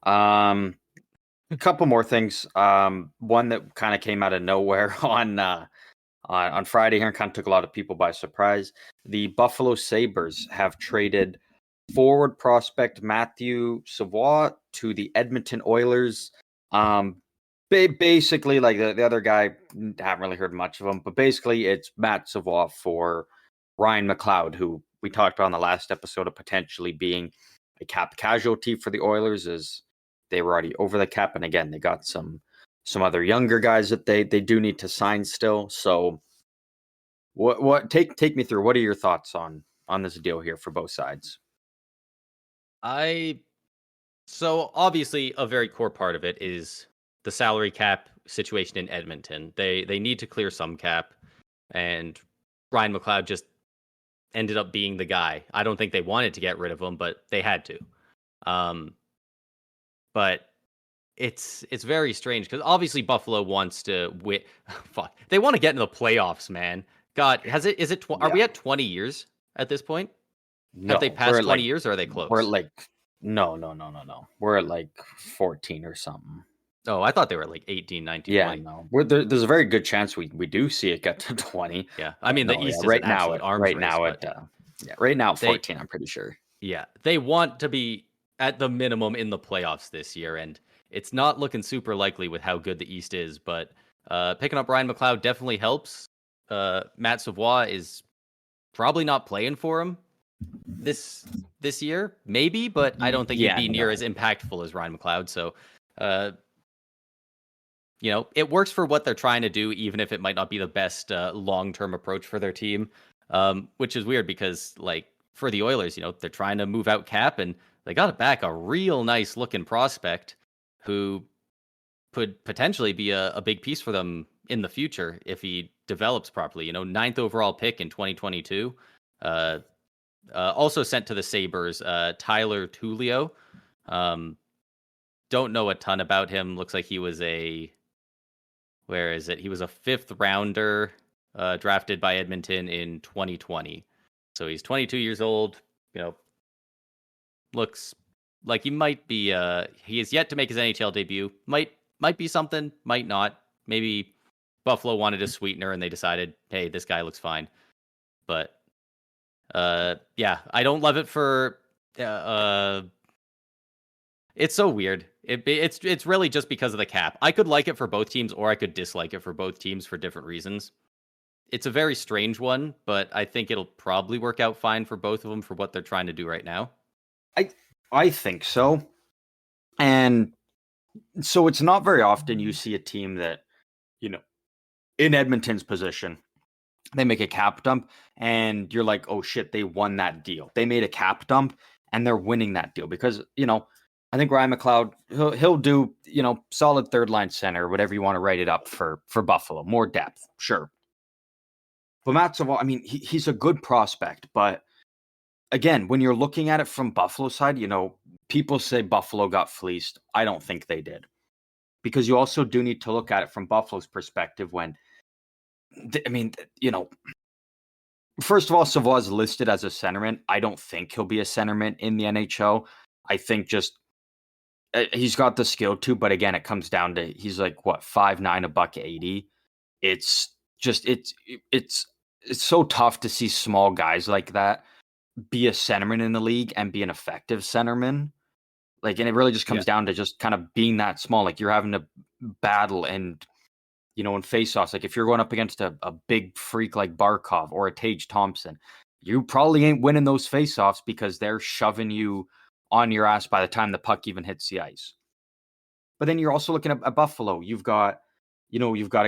A couple more things. One that kind of came out of nowhere on Friday here and kind of took a lot of people by surprise. The Buffalo Sabres have traded forward prospect Matthew Savoie to the Edmonton Oilers. Basically, like the other guy, haven't really heard much of him, but basically it's Matt Savoie for Ryan McLeod, who we talked about on the last episode of potentially being a cap casualty for the Oilers, as they were already over the cap, and again they got some other younger guys that they do need to sign still. So, what take me through? What are your thoughts on this deal here for both sides? So obviously a very core part of it is the salary cap situation in Edmonton. They need to clear some cap, and Ryan McLeod just ended up being the guy. I don't think they wanted to get rid of him, but they had to. But it's very strange because obviously Buffalo wants to win. Fuck, they want to get into the playoffs, man. God, are we at 20 years at this point? No, have they passed 20 years, or are they close? We're like, no. We're at like 14 or something. Oh, I thought they were like 18, 19, yeah, 20. No. There's a very good chance we do see it get to 20. Yeah, I mean, the East is right an now. Arms right race, now, right now, 14. I'm pretty sure. Yeah, they want to be at the minimum in the playoffs this year, and it's not looking super likely with how good the East is. But picking up Ryan McLeod definitely helps. Matt Savoie is probably not playing for him this year, maybe, but I don't think he'd be near as impactful as Ryan McLeod. So, it works for what they're trying to do, even if it might not be the best long-term approach for their team, which is weird because, like, for the Oilers, they're trying to move out cap, and they got back a real nice-looking prospect who could potentially be a big piece for them in the future if he develops properly. 9th overall pick in 2022. Also sent to the Sabres, Tyler Tullio. Don't know a ton about him. Looks like he was He was a 5th rounder drafted by Edmonton in 2020. So he's 22 years old. Looks like he might be. He is yet to make his NHL debut. Might be something. Might not. Maybe Buffalo wanted a sweetener and they decided, hey, this guy looks fine. But yeah, I don't love it for. It's so weird. It's really just because of the cap. I could like it for both teams, or I could dislike it for both teams for different reasons. It's a very strange one, but I think it'll probably work out fine for both of them for what they're trying to do right now. I think so. And so it's not very often you see a team that, in Edmonton's position, they make a cap dump and you're like, oh shit, they won that deal. They made a cap dump and they're winning that deal because, I think Ryan McLeod, he'll do, solid third line center, whatever you want to write it up for Buffalo. More depth, sure. But Matt Savoie, I mean, he's a good prospect, but again, when you're looking at it from Buffalo's side, people say Buffalo got fleeced. I don't think they did. Because you also do need to look at it from Buffalo's perspective when, first of all, Savoie is listed as a centerman. I don't think he'll be a centerman in the NHL. I think just he's got the skill too, but again, it comes down to he's like what 5'9", $180. It's just it's so tough to see small guys like that be a centerman in the league and be an effective centerman. Like, and it really just comes down to just kind of being that small. Like you're having to battle and, in face-offs, like if you're going up against a big freak like Barkov or a Tage Thompson, you probably ain't winning those face-offs because they're shoving you on your ass by the time the puck even hits the ice. But then you're also looking at Buffalo. You've got a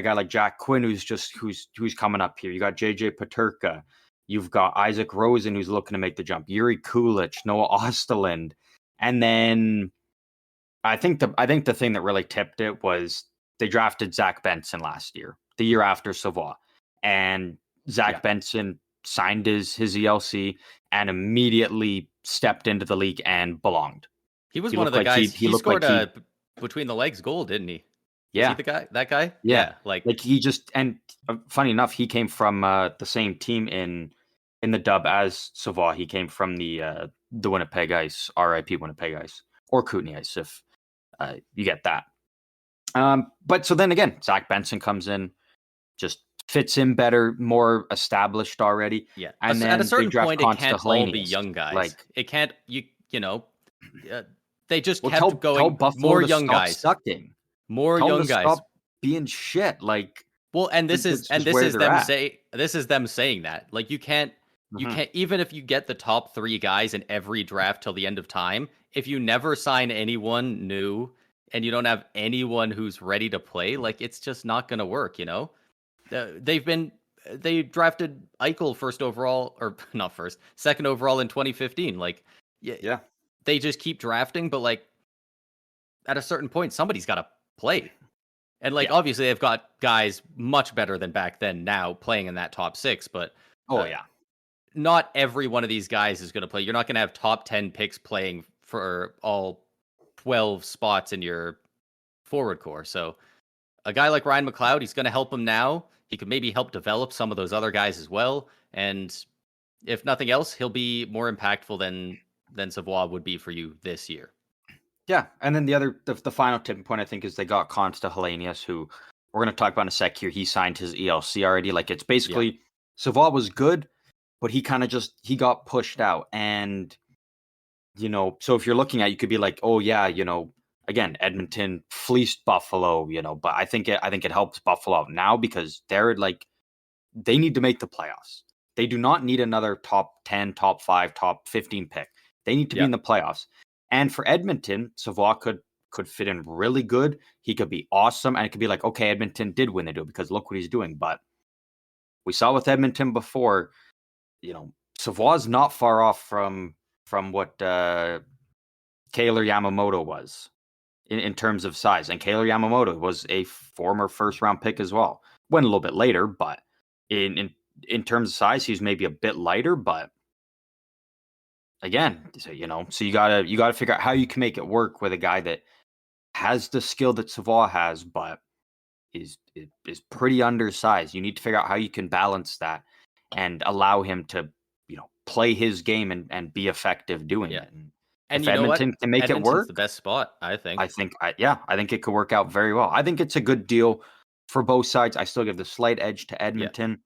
guy like Jack Quinn who's coming up here. You got JJ Peterka. You've got Isaac Rosen who's looking to make the jump. Yuri Kulich, Noah Osterland. And then I think the thing that really tipped it was they drafted Zach Benson last year, the year after Savoie. And Zach Benson signed his ELC and immediately stepped into the league and belonged. He was one of the guys. He scored a between the legs goal, didn't he? Yeah. Was he that guy? Yeah. Like he just, and funny enough, he came from the same team in in the dub as Savoie. He came from the Winnipeg Ice, RIP Winnipeg Ice, or Kootenay Ice, if you get that. But so then again, Zach Benson comes in, just fits in better, more established already. Yeah, and at a then certain they draft point, it can't all be Helenius. young guys. Like, it can't. They just well, kept going. Tell Buffalo more to young stop guys. sucking. More Tell young them to guys. Stop being shit. Like, well, and this is them saying that. Like, you can't even if you get the top 3 guys in every draft till the end of time, if you never sign anyone new and you don't have anyone who's ready to play, like, it's just not going to work, They drafted Eichel first overall, or not first, second overall in 2015. Like, yeah. They just keep drafting, but like at a certain point, somebody's got to play. And like, obviously they've got guys much better than back then now playing in that top 6, but not every one of these guys is going to play. You're not going to have top 10 picks playing for all 12 spots in your forward core. So a guy like Ryan McLeod, he's going to help him now. He could maybe help develop some of those other guys as well. And if nothing else, he'll be more impactful than Savoie would be for you this year. Yeah, and then the final tipping point, I think, is they got Consta Helenius, who we're going to talk about in a sec here. He signed his ELC already. Like, it's basically, Savoie was good, but he kind of he got pushed out. And, so if you're looking at, you could be like, oh yeah, again, Edmonton fleeced Buffalo, but I think it helps Buffalo out now because they're like, they need to make the playoffs. They do not need another top 10, top 5, top 15 pick. They need to be in the playoffs. And for Edmonton, Savoie could fit in really good. He could be awesome. And it could be like, okay, Edmonton did win the deal because look what he's doing. But we saw with Edmonton before, Savoie's not far off from what Kailer Yamamoto was in terms of size. And Kailer Yamamoto was a former first-round pick as well. Went a little bit later, but in terms of size, he's maybe a bit lighter, but again, so you gotta figure out how you can make it work with a guy that has the skill that Savoie has, but is pretty undersized. You need to figure out how you can balance that and allow him to, play his game and be effective doing it. And if Edmonton can make it work, the best spot, I think. I think it could work out very well. I think it's a good deal for both sides. I still give the slight edge to Edmonton,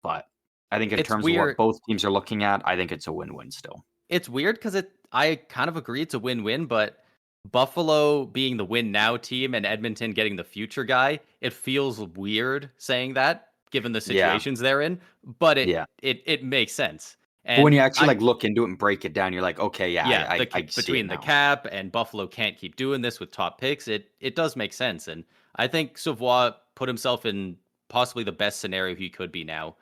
but I think in terms of what both teams are looking at, I think it's a win-win still. It's weird because I kind of agree it's a win-win, but Buffalo being the win now team and Edmonton getting the future guy, it feels weird saying that given the situations they're in, but it makes sense. And but when you actually look into it and break it down, you're like, okay, I between the cap and Buffalo can't keep doing this with top picks, it does make sense. And I think Savoie put himself in possibly the best scenario he could be now.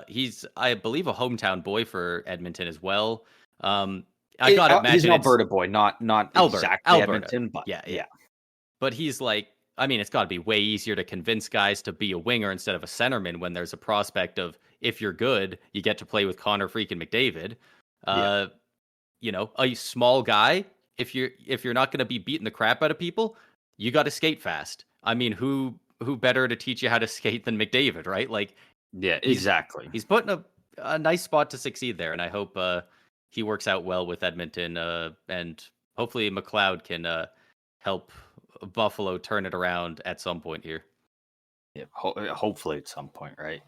He's, I believe, a hometown boy for Edmonton as well. I gotta imagine he's an Alberta boy, not exactly Edmonton, but yeah. But he's like, I mean, it's got to be way easier to convince guys to be a winger instead of a centerman when there's a prospect of, if you're good, you get to play with Connor freaking McDavid. A small guy, if you're not going to be beating the crap out of people, you got to skate fast. I mean, who better to teach you how to skate than McDavid, right? Like, yeah, exactly. He's put in a nice spot to succeed there, and I hope he works out well with Edmonton, and hopefully McLeod can help Buffalo turn it around at some point here. Yeah, hopefully at some point, right?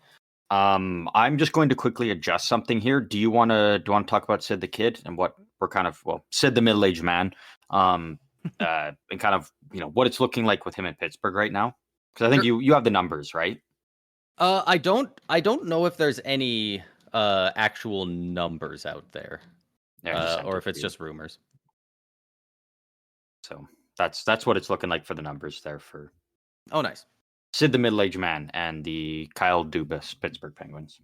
I'm just going to quickly adjust something here. Do you want to talk about Sid the Kid and what we're kind of, Sid the middle-aged man, and kind of, what it's looking like with him in Pittsburgh right now? Because I think you have the numbers, right? I don't know if there's any actual numbers out there, or if it's just rumors. So that's what it's looking like for the numbers there for. Oh, nice. Sid the middle-aged man and the Kyle Dubas Pittsburgh Penguins.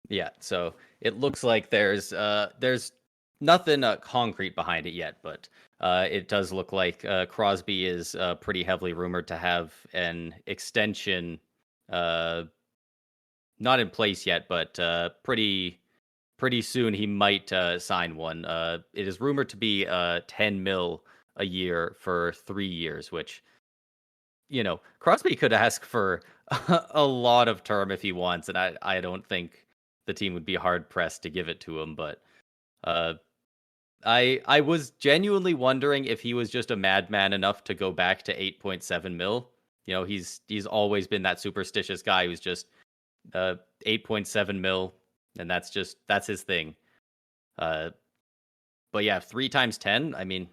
Yeah, so it looks like there's nothing concrete behind it yet, but it does look like Crosby is pretty heavily rumored to have an extension. Not in place yet, but pretty soon he might sign one. It is rumored to be $10 million a year for 3 years, which, Crosby could ask for a lot of term if he wants, and I don't think the team would be hard pressed to give it to him. But I was genuinely wondering if he was just a madman enough to go back to 8.7 mil. He's always been that superstitious guy who's just 8.7 mil, and that's his thing. But yeah, 3 times 10. I mean,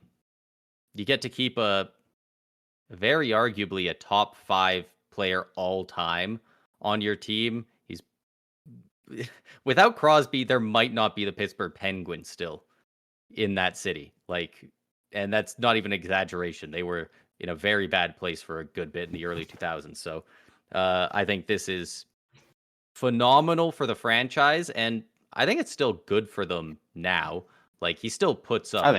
you get to keep a very arguably a top 5 player all time on your team. He's without Crosby, there might not be the Pittsburgh Penguins still in that city. And that's not even exaggeration. They were in a very bad place for a good bit in the early 2000s. So I think this is phenomenal for the franchise, and I think it's still good for them now. He still puts up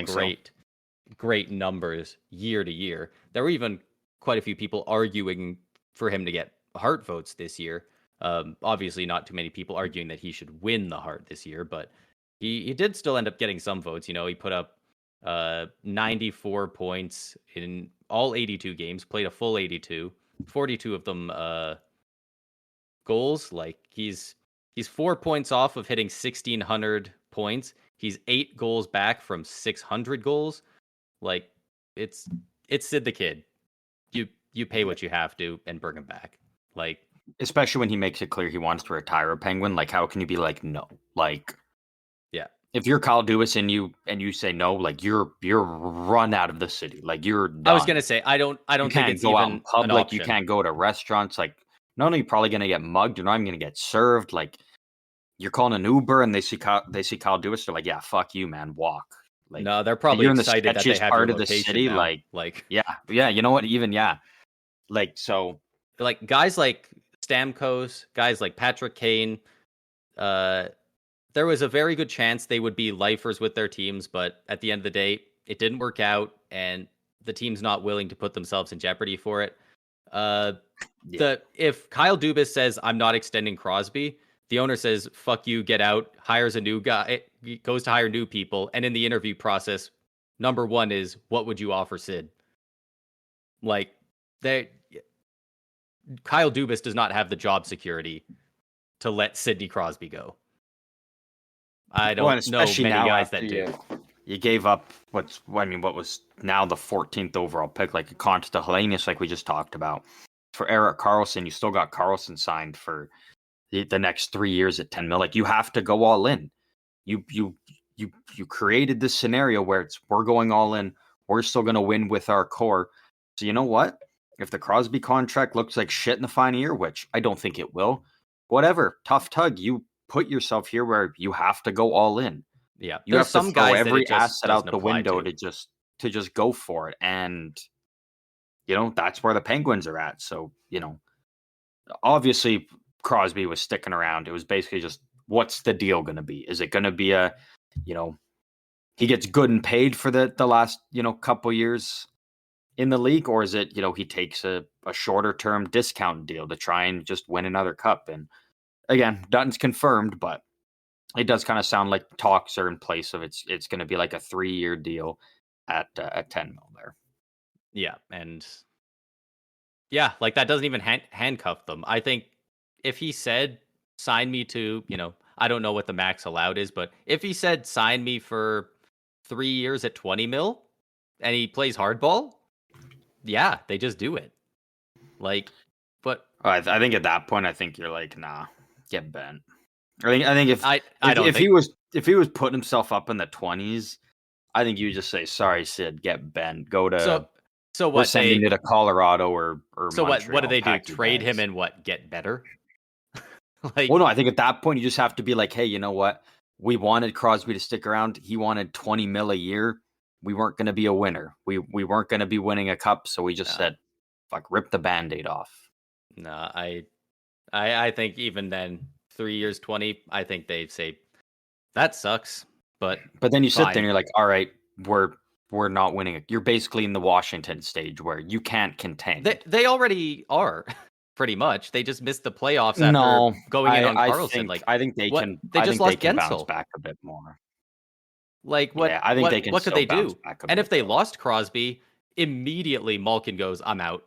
great numbers year to year. There were even quite a few people arguing for him to get Hart votes this year. Obviously, not too many people arguing that he should win the Hart this year, but he did still end up getting some votes. He put up 94 points in all 82 games, played a full 82, 42 of them goals. He's 4 points off of hitting 1,600 points. He's 8 goals back from 600 goals. It's Sid the Kid. You pay what you have to and bring him back. Especially when he makes it clear he wants to retire a Penguin. How can you be no? Yeah. If you're Kyle Dubas and you say no, you're run out of the city. You're done. I was gonna say I don't think it's go even out in public. An option. You can't go to restaurants. Not only are you probably gonna get mugged, you're not even gonna get served. You're calling an Uber and they see Kyle Dubas. They're like, yeah, fuck you, man, walk. No, they're probably you're in excited that they have part your of the city. Now. Yeah. You know what? Even so. Guys like Stamkos, guys like Patrick Kane, there was a very good chance they would be lifers with their teams, but at the end of the day, it didn't work out, and the team's not willing to put themselves in jeopardy for it. If Kyle Dubas says, I'm not extending Crosby, the owner says, fuck you, get out, hires a new guy, goes to hire new people, and in the interview process, number 1 is, what would you offer Sid? Kyle Dubas does not have the job security to let Sidney Crosby go. I don't know many guys that do. You gave up what was now the 14th overall pick, a Conta to Helenius, we just talked about. For Erik Karlsson, you still got Karlsson signed for the next 3 years at 10 mil. You have to go all in. You created this scenario where we're going all in. We're still going to win with our core. So you know what? If the Crosby contract looks like shit in the final year, which I don't think it will, whatever, tough tug. You put yourself here where you have to go all in. Yeah, you have to throw every asset out the window to just go for it, and that's where the Penguins are at. So obviously Crosby was sticking around. It was basically just, what's the deal going to be? Is it going to be a he gets good and paid for the last couple years in the league, or is it he takes a shorter term discount deal to try and just win another cup? And again, nothing's confirmed, but it does kind of sound like talks are in place of it's going to be a 3-year deal at 10 mil there. Yeah, and yeah, that doesn't even handcuff them. I think if he said, sign me to, I don't know what the max allowed is, but if he said, sign me for 3 years at 20 mil and he plays hardball, yeah, they just do it. But I think at that point, I think you're nah, get bent. I think if he was putting himself up in the 20s, I think you just say, sorry, Sid, get bent. Go to so what? We're sending you to Colorado or so Montreal. What do they do? Trade him and what? Get better? Well, no, I think at that point you just have to be hey, you know what? We wanted Crosby to stick around. He wanted 20 mil a year. We weren't going to be a winner. We weren't going to be winning a cup, so we just said, fuck, rip the Band-Aid off. No, I think even then, 3 years, 20, I think they'd say, that sucks. But then you sit there and you're all right, we're not winning. You're basically in the Washington stage where you can't contend. They already are, pretty much. They just missed the playoffs after going in on Karlsson. I think they can. They just lost Gensel. Bounce back a bit more. What? Yeah, I think they can. What could they do? And if they lost Crosby, immediately Malkin goes, "I'm out.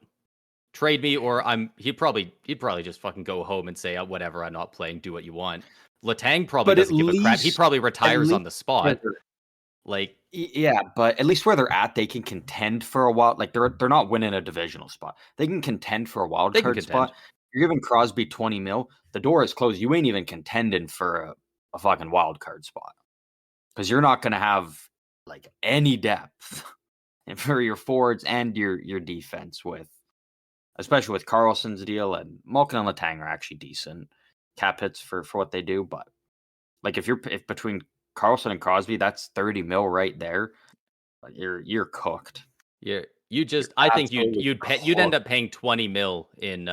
Trade me, or I'm." He'd probably just fucking go home and say, "Whatever, I'm not playing. Do what you want." Letang probably doesn't give a crap. He probably retires on the spot. Like, yeah, but at least where they're at, they can contend for a while. Like they're not winning a divisional spot. They can contend for a wild card spot. You're giving Crosby 20 mil. The door is closed. You ain't even contending for a fucking wild card spot because you're not going to have like any depth for your forwards and your defense especially with Carlson's deal, and Malkin and Letang are actually decent cap hits for what they do. But like if between Carlson and Crosby, that's 30 mil right there. Like you're cooked. Yeah, I think you'd end up paying 20 mil in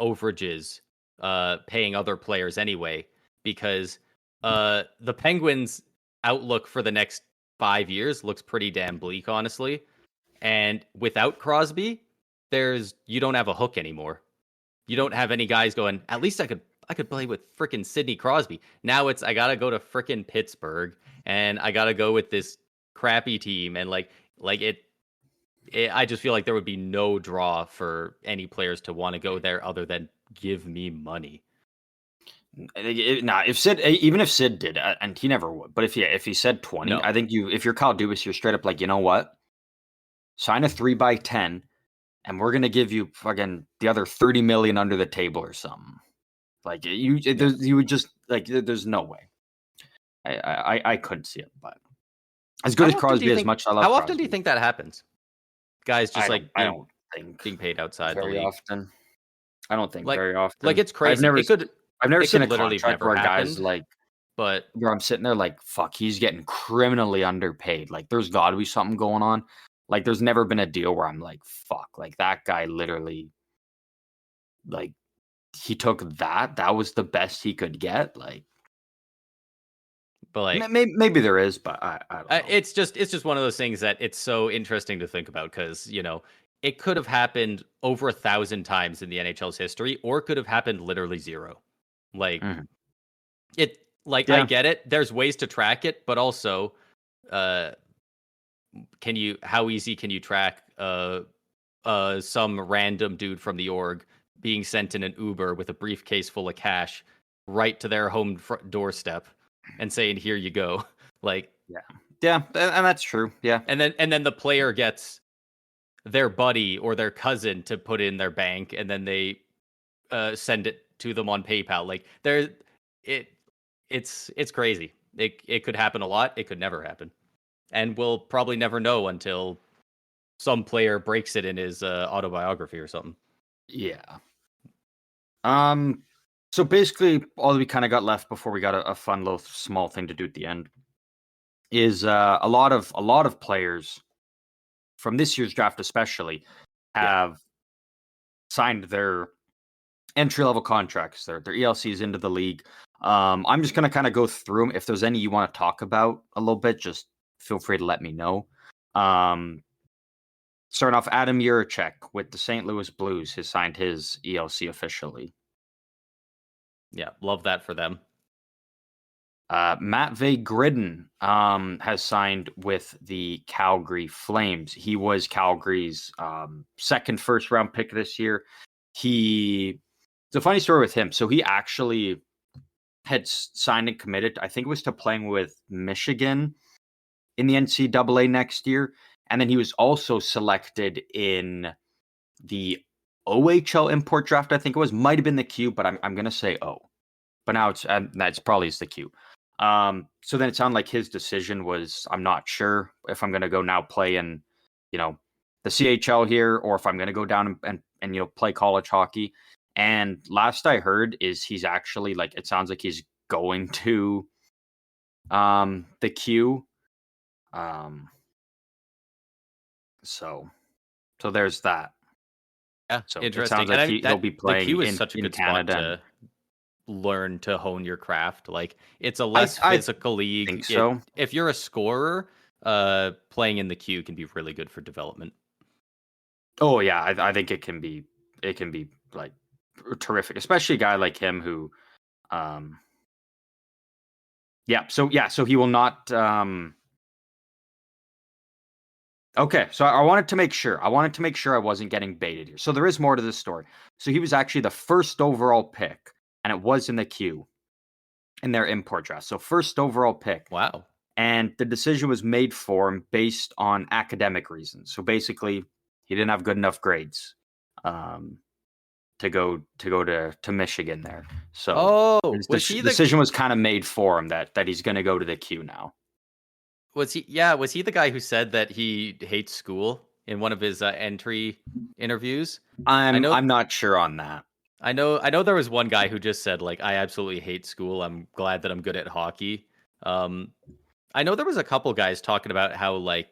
overages, paying other players anyway, because the Penguins' outlook for the next 5 years looks pretty damn bleak, honestly. And without Crosby, you don't have a hook anymore. You don't have any guys going, at least I could play with freaking Sidney Crosby. Now it's I gotta go to freaking Pittsburgh and I gotta go with this crappy team, and like it I just feel like there would be no draw for any players to want to go there other than give me money. If Sid did, and he never would, but if he said 20, no. I think if you're Kyle Dubas, you're straight up like, you know what? Sign a 3x10, and we're gonna give you fucking the other 30 million under the table or something. Like you would just like. There's no way. I couldn't see it, but as good as Crosby, as much I love. How Crosby. Often do you think that happens? Guys just I don't think being paid outside very the league. Often. I don't think very often. Like it's crazy. I've never seen a literally contract where guys like, but where I'm sitting there like, fuck, he's getting criminally underpaid. Like there's got to be something going on. Like there's never been a deal where I'm like, fuck, like that guy literally, like he took that was the best he could get. Like, but like maybe there is, but I don't know. It's just one of those things that it's so interesting to think about because it could have happened over 1,000 times in the NHL's history, or it could have happened literally zero. Like I get it. There's ways to track it, but also, how easy can you track some random dude from the org being sent in an Uber with a briefcase full of cash right to their home doorstep and saying, "Here you go." Like, yeah, and that's true. Yeah, and then the player gets their buddy or their cousin to put in their bank, and then they send it to them on PayPal. Like, it's crazy. It could happen a lot. It could never happen, and we'll probably never know until some player breaks it in his autobiography or something. Yeah. So basically, all we kind of got left before we got a fun little small thing to do at the end is a lot of players from this year's draft, especially, have signed their entry level contracts, their ELCs into the league. I'm just gonna kind of go through them. If there's any you want to talk about a little bit, just feel free to let me know. Starting off, Adam Juracek with the St. Louis Blues has signed his ELC officially. Yeah, love that for them. Matvei Gridin has signed with the Calgary Flames. He was Calgary's second first-round pick this year. It's a funny story with him. So he actually had signed and committed, I think it was to playing with Michigan in the NCAA next year. And then he was also selected in the OHL import draft, I think it was. Might have been the Q, but I'm going to say O. But now it's probably the Q. So then it sounded like his decision was, I'm not sure if I'm going to go now play in, the CHL here, or if I'm going to go down and play college hockey. And last I heard is he's actually it sounds like he's going to the Q. So there's that. Yeah, so interesting. It sounds like he'll be playing. The Q is such a good Canada. Spot to learn to hone your craft. Like it's a less physical league. Think so. If you're a scorer, playing in the Q can be really good for development. Oh yeah, I think it can be like terrific, especially a guy like him who, So he will not. Okay, so I wanted to make sure. I wasn't getting baited here. So there is more to this story. So he was actually the first overall pick, and it was in the Q. in their import draft. So first overall pick. Wow. And the decision was made for him based on academic reasons. So basically, he didn't have good enough grades to go to Michigan there. So was he the decision was kind of made for him that he's going to go to the Q now. Was he? Yeah, was he the guy who said that he hates school in one of his entry interviews? I'm not sure on that. I know there was one guy who just said like, I absolutely hate school. I'm glad that I'm good at hockey. I know there was a couple guys talking about how like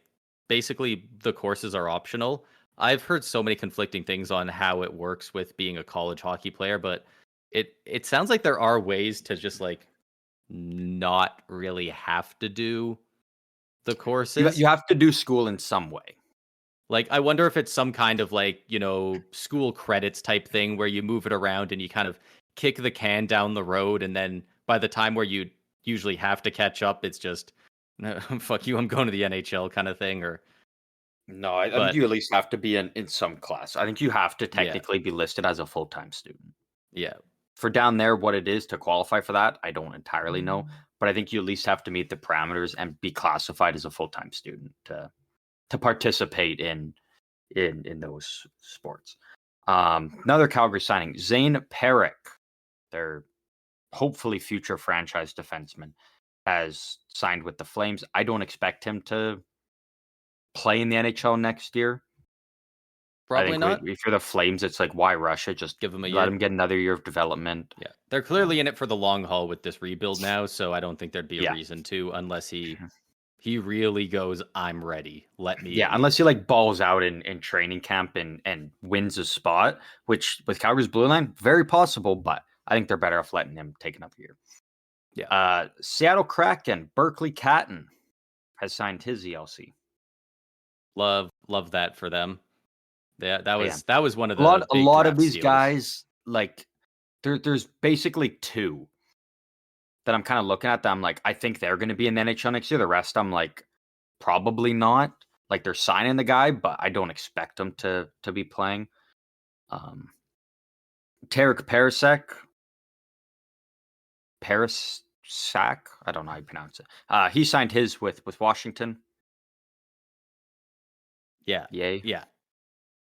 basically the courses are optional. I've heard so many conflicting things on how it works with being a college hockey player, but it sounds like there are ways to just like not really have to do the courses. You have to do school in some way. Like, I wonder if it's some kind of like, school credits type thing where you move it around and you kind of kick the can down the road. And then by the time where you usually have to catch up, it's just, no, fuck you, I'm going to the NHL kind of thing. Or no, I think you at least have to be in some class. I think you have to technically be listed as a full-time student. Yeah. For down there, what it is to qualify for that, I don't entirely know. But I think you at least have to meet the parameters and be classified as a full-time student to participate in those sports. Another Calgary signing, Zane Parekh, their hopefully future franchise defenseman, has signed with the Flames. I don't expect him to play in the NHL next year. Probably not. If you're the Flames, it's like, why rush it? Just give him a let him get another year of development. Yeah, they're clearly in it for the long haul with this rebuild now, so I don't think there'd be a reason to, unless he really goes, I'm ready. Let me. Yeah, unless he like balls out in training camp and wins a spot, which with Calgary's blue line, very possible, but I think they're better off letting him take another year. Yeah. Seattle Kraken, Berkeley Catton has signed his ELC. Love that for them. Yeah, that was one of the a lot of these guys, like there's basically two that I'm kind of looking at that I'm like, I think they're going to be in the NHL next year. The rest I'm like, probably not. Like they're signing the guy, but I don't expect them to be playing. Tarek Parasak, I don't know how you pronounce it. He signed his with Washington. Yeah. Yay. Yeah.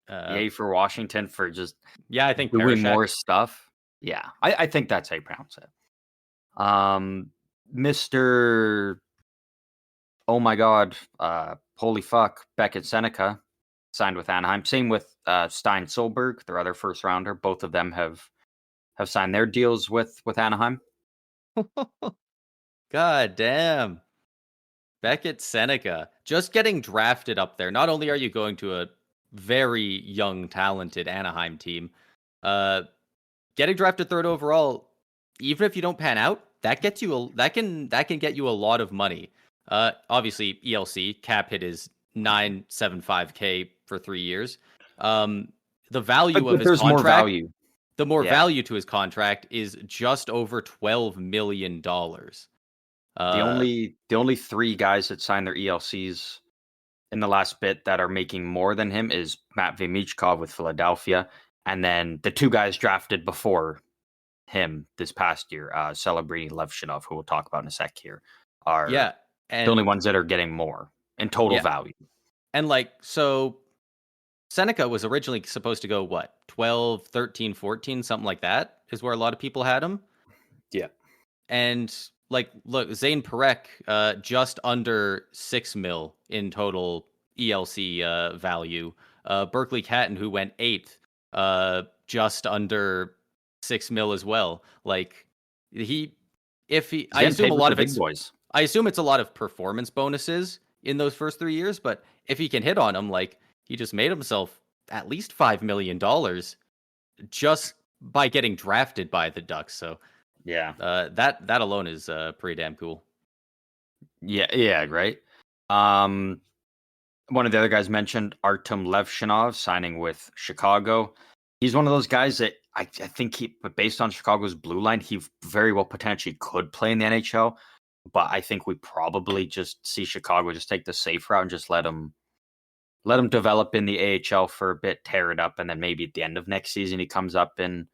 Yay for Washington for just I think doing more stuff. Yeah, I think that's how you pronounce it. Mr. Oh my God, holy fuck, Beckett Seneca signed with Anaheim. Same with Stein Solberg, their other first rounder. Both of them have signed their deals with Anaheim. God damn. Beckett Seneca just getting drafted up there. Not only are you going to a very young, talented Anaheim team, getting drafted third overall, even if you don't pan out, that gets you that can get you a lot of money. Obviously ELC cap hit is $975K for 3 years. The value of his contract, more value to his contract is just over $12 million. The only three guys that signed their ELCs in the last bit that are making more than him is Matt Vemichkov with Philadelphia, and then the two guys drafted before him this past year, Celebrini, Levshinov, who we'll talk about in a sec here, are the only ones that are getting more in total value. And like, so Seneca was originally supposed to go, what, 12, 13, 14, something like that is where a lot of people had him. Yeah. And like, look, Zane Parekh, just under $6 million in total ELC value. Berkeley Catton, who went 8th, just under $6 million as well. Like I assume a lot of it's, I assume it's a lot of performance bonuses in those first 3 years, but if he can hit on them, like he just made himself at least $5 million just by getting drafted by the Ducks. So yeah, that alone is pretty damn cool. Yeah, right. One of the other guys mentioned Artem Levshinov signing with Chicago. He's one of those guys that I think but based on Chicago's blue line, he very well potentially could play in the NHL. But I think we probably just see Chicago just take the safe route and just let him develop in the AHL for a bit, tear it up, and then maybe at the end of next season he comes up in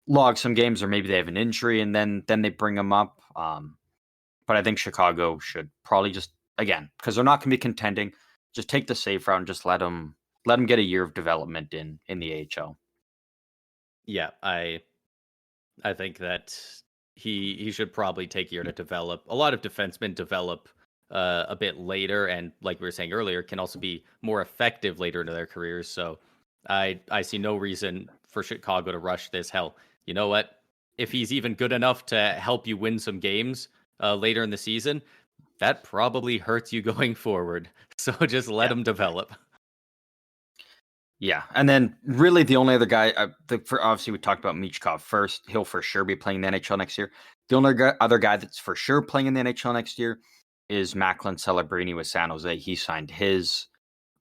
log some games, or maybe they have an injury and then they bring him up. But I think Chicago should probably just, again, because they're not going to be contending, just take the safe route and just let him get a year of development in the AHL. Yeah, I think that he should probably take a year to develop. A lot of defensemen develop a bit later, and like we were saying earlier, can also be more effective later into their careers. So I see no reason for Chicago to rush this. Hell, you know what? If he's even good enough to help you win some games later in the season, that probably hurts you going forward. So just let him develop. Yeah, and then really the only other guy, obviously we talked about Michkov first. He'll for sure be playing the NHL next year. The only other guy that's for sure playing in the NHL next year is Macklin Celebrini with San Jose. He signed his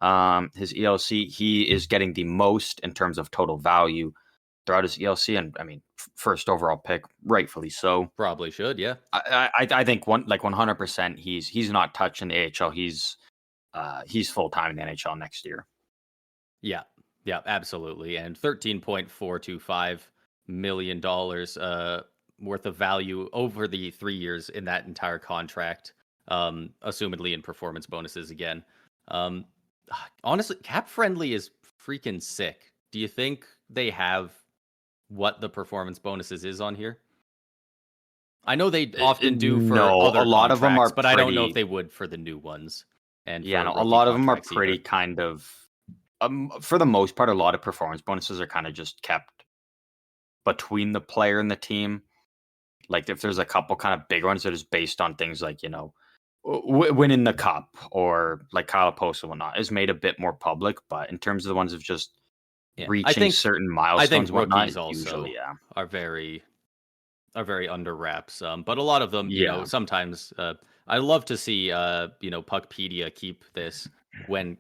ELC. He is getting the most in terms of total value throughout his ELC, and I mean, first overall pick, rightfully so. Probably should, yeah. I think 100%. He's not touching the AHL. He's full time in the NHL next year. Yeah, absolutely. And $13.425 million worth of value over the 3 years in that entire contract, assumedly in performance bonuses again. Honestly, cap friendly is freaking sick. Do you think they have what the performance bonuses is on here? I know they often do for other a lot of them are, but I don't know if they would for the new ones. And yeah, a lot of them are pretty kind of. For the most part, a lot of performance bonuses are kind of just kept between the player and the team. Like if there's a couple kind of big ones that is based on things like, winning the cup or like Kyle Post and whatnot is made a bit more public. But in terms of the ones of just reaching certain milestones, I think rookies whatnot, also are very under wraps. But a lot of them, sometimes I love to see Puckpedia keep this when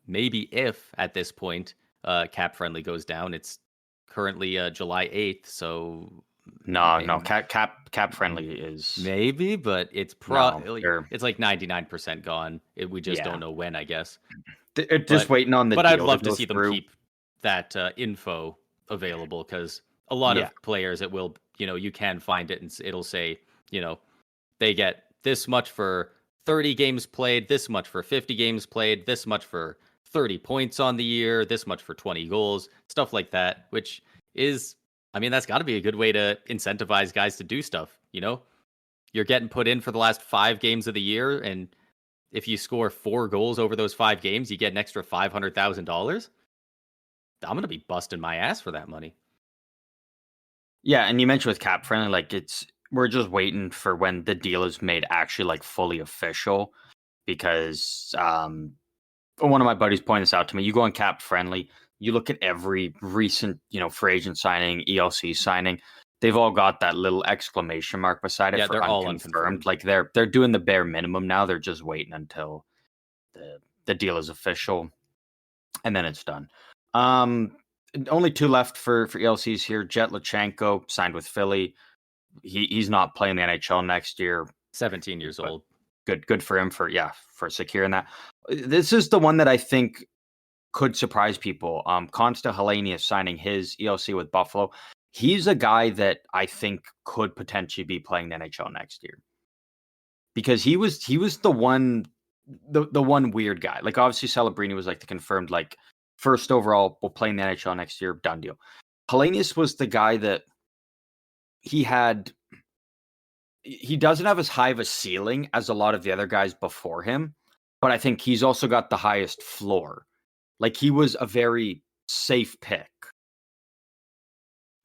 maybe if at this point cap friendly goes down. It's currently July 8th, so no cap friendly is maybe, but it's probably it's like 99% gone. We just don't know when, I guess. Just waiting on the but deal I'd love to see through. them keep that info available, because a lot of players, it will, you can find it and it'll say, they get this much for 30 games played, this much for 50 games played, this much for 30 points on the year, this much for 20 goals, stuff like that, which is, I mean, that's got to be a good way to incentivize guys to do stuff. You're getting put in for the last 5 games of the year, and if you score 4 goals over those 5 games, you get an extra $500,000. I'm going to be busting my ass for that money. Yeah, and you mentioned with cap friendly, like we're just waiting for when the deal is made actually like fully official, because one of my buddies pointed this out to me. You go on cap friendly, you look at every recent, free agent signing, ELC signing, they've all got that little exclamation mark beside it for they're all unconfirmed. Like they're doing the bare minimum now. They're just waiting until the deal is official, and then it's done. Only 2 left for ELCs here. Jet Lachenko signed with Philly. He's not playing the NHL next year. 17 years old. Good for him for securing that. This is the one that I think could surprise people. Konsta Helenius signing his ELC with Buffalo. He's a guy that I think could potentially be playing the NHL next year, because he was the one weird guy. Like obviously Celebrini was like the confirmed like first overall will play in the NHL next year, done deal. Helenius was the guy that he doesn't have as high of a ceiling as a lot of the other guys before him, but I think he's also got the highest floor. Like he was a very safe pick.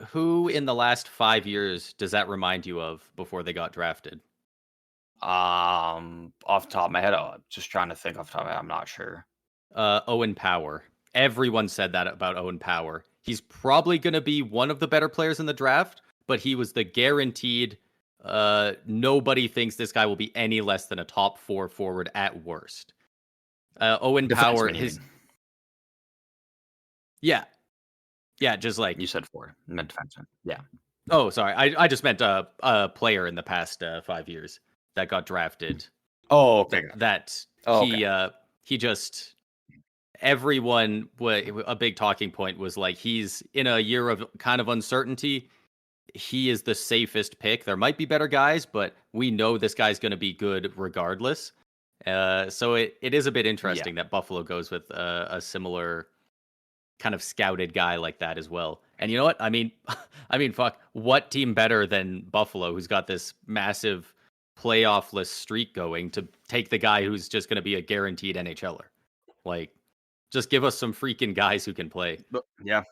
Who in the last 5 years does that remind you of before they got drafted? Off the top of my head, I'm just trying to think off the top of my head. I'm not sure. Owen Power. Everyone said that about Owen Power. He's probably going to be one of the better players in the draft, but he was the guaranteed. Nobody thinks this guy will be any less than a top 4 forward at worst. Owen Power, yeah, just like you said 4, meant defenseman. Yeah. Oh, sorry, I just meant a player in the past 5 years that got drafted. Oh, okay. He just everyone, a big talking point was like, he's in a year of kind of uncertainty. He is the safest pick. There might be better guys, but we know this guy's going to be good regardless. So it is a bit interesting that Buffalo goes with a similar kind of scouted guy like that as well. And you know what? I mean, fuck, what team better than Buffalo, who's got this massive playoff-less streak going, to take the guy who's just going to be a guaranteed NHLer? Like, just give us some freaking guys who can play. Yeah.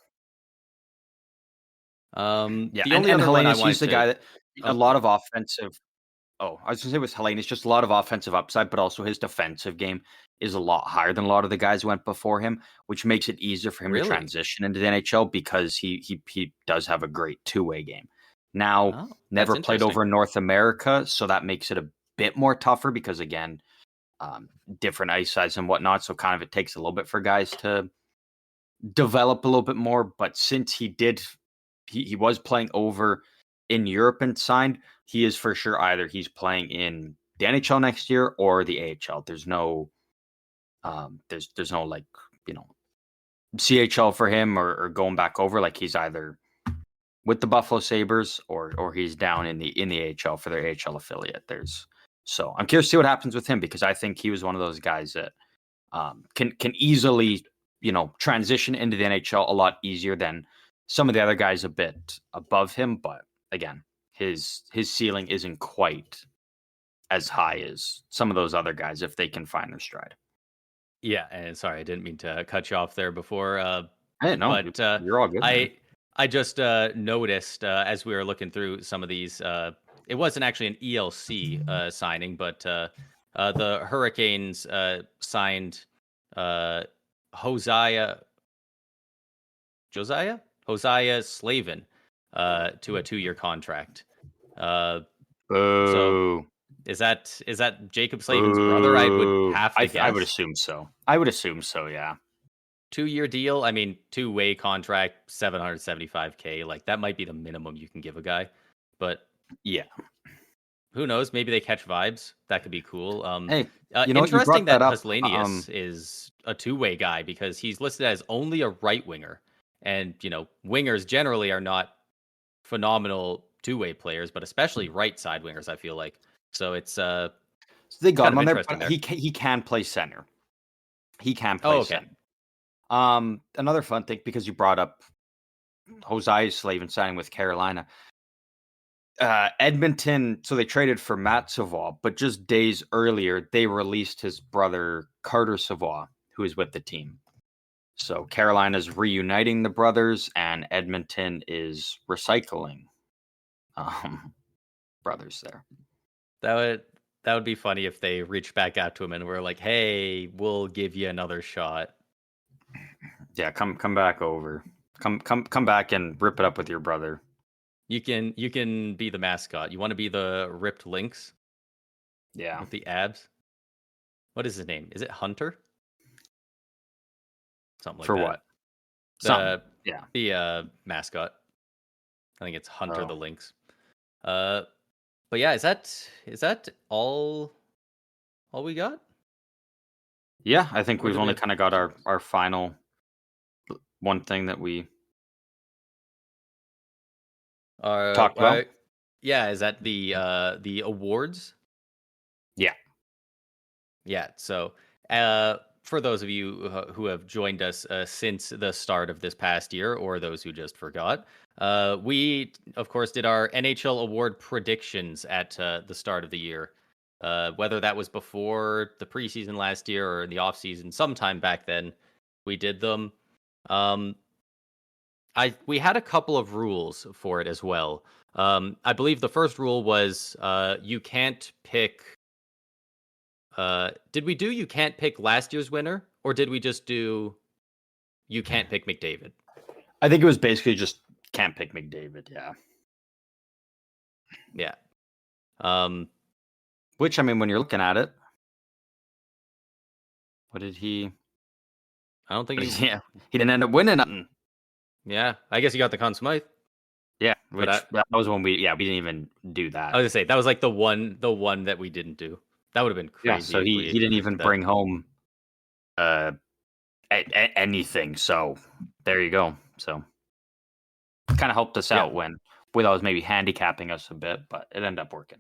The and only other one I Helenius, he's the guy that a lot of offensive. Oh, I was going to say with Helenius, just a lot of offensive upside, but also his defensive game is a lot higher than a lot of the guys who went before him, which makes it easier for him to transition into the NHL because he does have a great two-way game. Now, never played over in North America, so that makes it a bit more tougher because, again, different ice size and whatnot, so kind of it takes a little bit for guys to develop a little bit more. But since he was playing over in Europe and signed, he is for sure either he's playing in the NHL next year or the AHL. There's no there's no like, CHL for him or going back over. Like, he's either with the Buffalo Sabres or he's down in the AHL for their AHL affiliate. So I'm curious to see what happens with him, because I think he was one of those guys that can easily, transition into the NHL a lot easier than some of the other guys a bit above him. But again, his ceiling isn't quite as high as some of those other guys if they can find their stride. Yeah, and sorry, I didn't mean to cut you off there before. Hey, no, but you're all good. I just noticed as we were looking through some of these, it wasn't actually an ELC signing, but the Hurricanes signed Josiah Slavin to a 2-year contract. So is that Jacob Slavin's brother? I would have to guess. I would assume so. Yeah. 2-year deal. I mean, 2-way contract, $775K. Like, that might be the minimum you can give a guy. But yeah, who knows? Maybe they catch vibes. That could be cool. Hey, interesting that Helenius is a 2-way guy, because he's listed as only a right winger. And, wingers generally are not phenomenal 2-way players, but especially right side wingers, I feel like. So it's so they got him on there, but he can play center. He can play center. Another fun thing, because you brought up Josiah Slavin signing with Carolina. Edmonton, so they traded for Matt Savoie, but just days earlier, they released his brother, Carter Savoie, who is with the team. So Carolina's reuniting the brothers, and Edmonton is recycling brothers there. That would be funny if they reached back out to him and were like, "Hey, we'll give you another shot." Yeah, come back over. Come back and rip it up with your brother. You can be the mascot. You want to be the ripped Lynx? Yeah. With the abs. What is his name? Is it Hunter? Something like For that. For what? The mascot. I think it's Hunter the Lynx. But yeah, is that all we got? Yeah, I think we've only kind of got our final one thing that we talked about. Yeah, is that the awards? Yeah. So for those of you who have joined us since the start of this past year, or those who just forgot, we of course did our NHL award predictions at the start of the year. Whether that was before the preseason last year or in the offseason, sometime back then, we did them. We had a couple of rules for it as well. I believe the first rule was you can't pick. Did we do you can't pick last year's winner, or did we just do you can't pick McDavid? I think it was basically just can't pick McDavid. Yeah. Yeah. Which, I mean, when you're looking at it, what did he? I don't think he didn't end up winning nothing. Yeah, I guess he got the Conn Smythe. Yeah, that was when we didn't even do that. I was gonna say that was like the one that we didn't do. That would have been crazy. Yeah, so he didn't even bring home anything. So there you go. So kind of helped us out when I was maybe handicapping us a bit, but it ended up working.